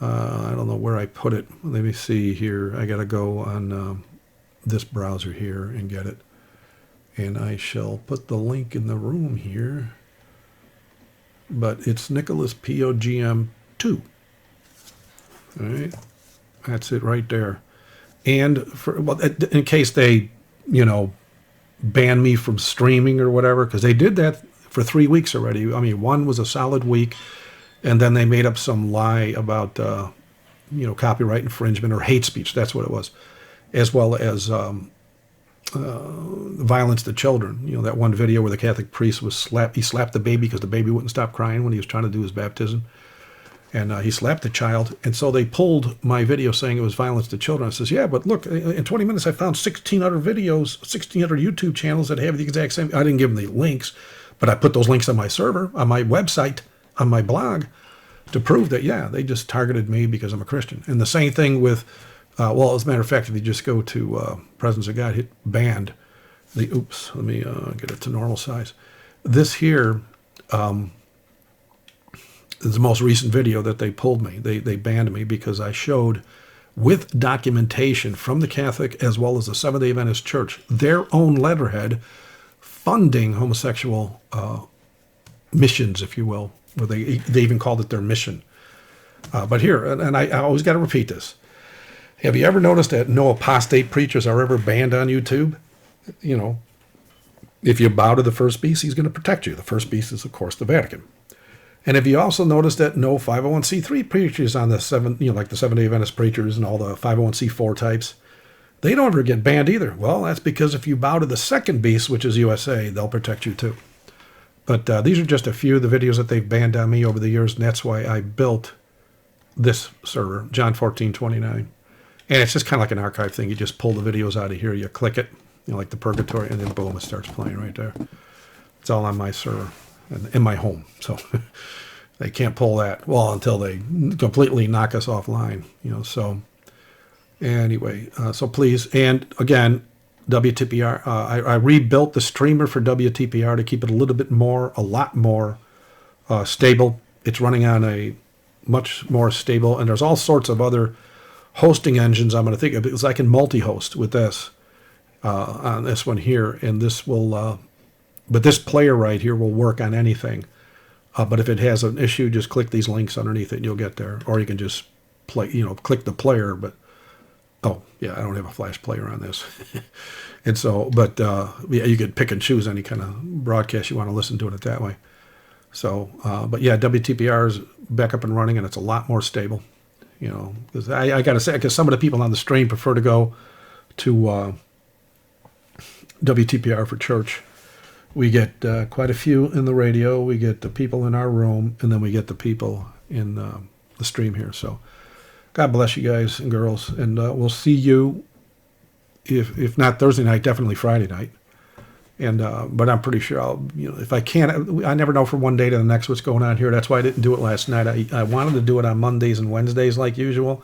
I don't know where I put it. Let me see here. I got to go on this browser here and get it. And I shall put the link in the room here. But it's NicholasPOGM 2. All right. That's it right there. And in case they, ban me from streaming or whatever, because they did that for 3 weeks already. I mean, one was a solid week, and then they made up some lie about, copyright infringement or hate speech. That's what it was, as well as violence to children. That one video where the Catholic priest he slapped the baby because the baby wouldn't stop crying when he was trying to do his baptism. And he slapped the child. And so they pulled my video saying it was violence to children. I says, yeah, but look, in 20 minutes I found 16 other videos, 16 other YouTube channels that have the exact same. I didn't give them the links, but I put those links on my server, on my website, on my blog, to prove that, yeah, they just targeted me because I'm a Christian. And the same thing with, as a matter of fact, if you just go to Presence of God, hit banned. Let me get it to normal size. This here, is the most recent video that they pulled me. They banned me because I showed, with documentation from the Catholic as well as the Seventh-day Adventist Church, their own letterhead funding homosexual missions, if you will, where they even called it their mission. But here, and I always got to repeat this. Have you ever noticed that no apostate preachers are ever banned on YouTube? If you bow to the first beast, he's going to protect you. The first beast is, of course, the Vatican. And have you also noticed that no 501c3 preachers on the like the Seventh-day Adventist preachers and all the 501c4 types, they don't ever get banned either. Well, that's because if you bow to the second beast, which is USA, they'll protect you too. But these are just a few of the videos that they've banned on me over the years, and that's why I built this server, John 14:29. And it's just kind of like an archive thing. You just pull the videos out of here, you click it, like the purgatory, and then boom, it starts playing right there. It's all on my server. In my home, so they can't pull that until they completely knock us offline, so anyway, so please. And again, WTPR, I rebuilt the streamer for WTPR to keep it a lot more stable. It's running on a much more stable, and there's all sorts of other hosting engines I'm going to think of, because I can multi-host with this on this one here, and this will but this player right here will work on anything. But if it has an issue, just click these links underneath it and you'll get there. Or you can just play, click the player. But, I don't have a flash player on this. And so, but you could pick and choose any kind of broadcast you want to listen to it that way. So, but yeah, WTPR is back up and running, and it's a lot more stable. Because I got to say, because some of the people on the stream prefer to go to WTPR for church. We get quite a few in the radio. We get the people in our room, and then we get the people in the stream here. So God bless you guys and girls, and we'll see you, if not Thursday night, definitely Friday night. And but I'm pretty sure I'll, if I can't, I never know from one day to the next what's going on here. That's why I didn't do it last night. I wanted to do it on Mondays and Wednesdays like usual,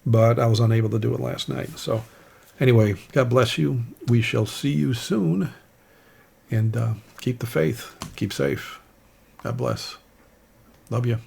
but I was unable to do it last night. So anyway, God bless you. We shall see you soon. And keep the faith. Keep safe. God bless. Love you.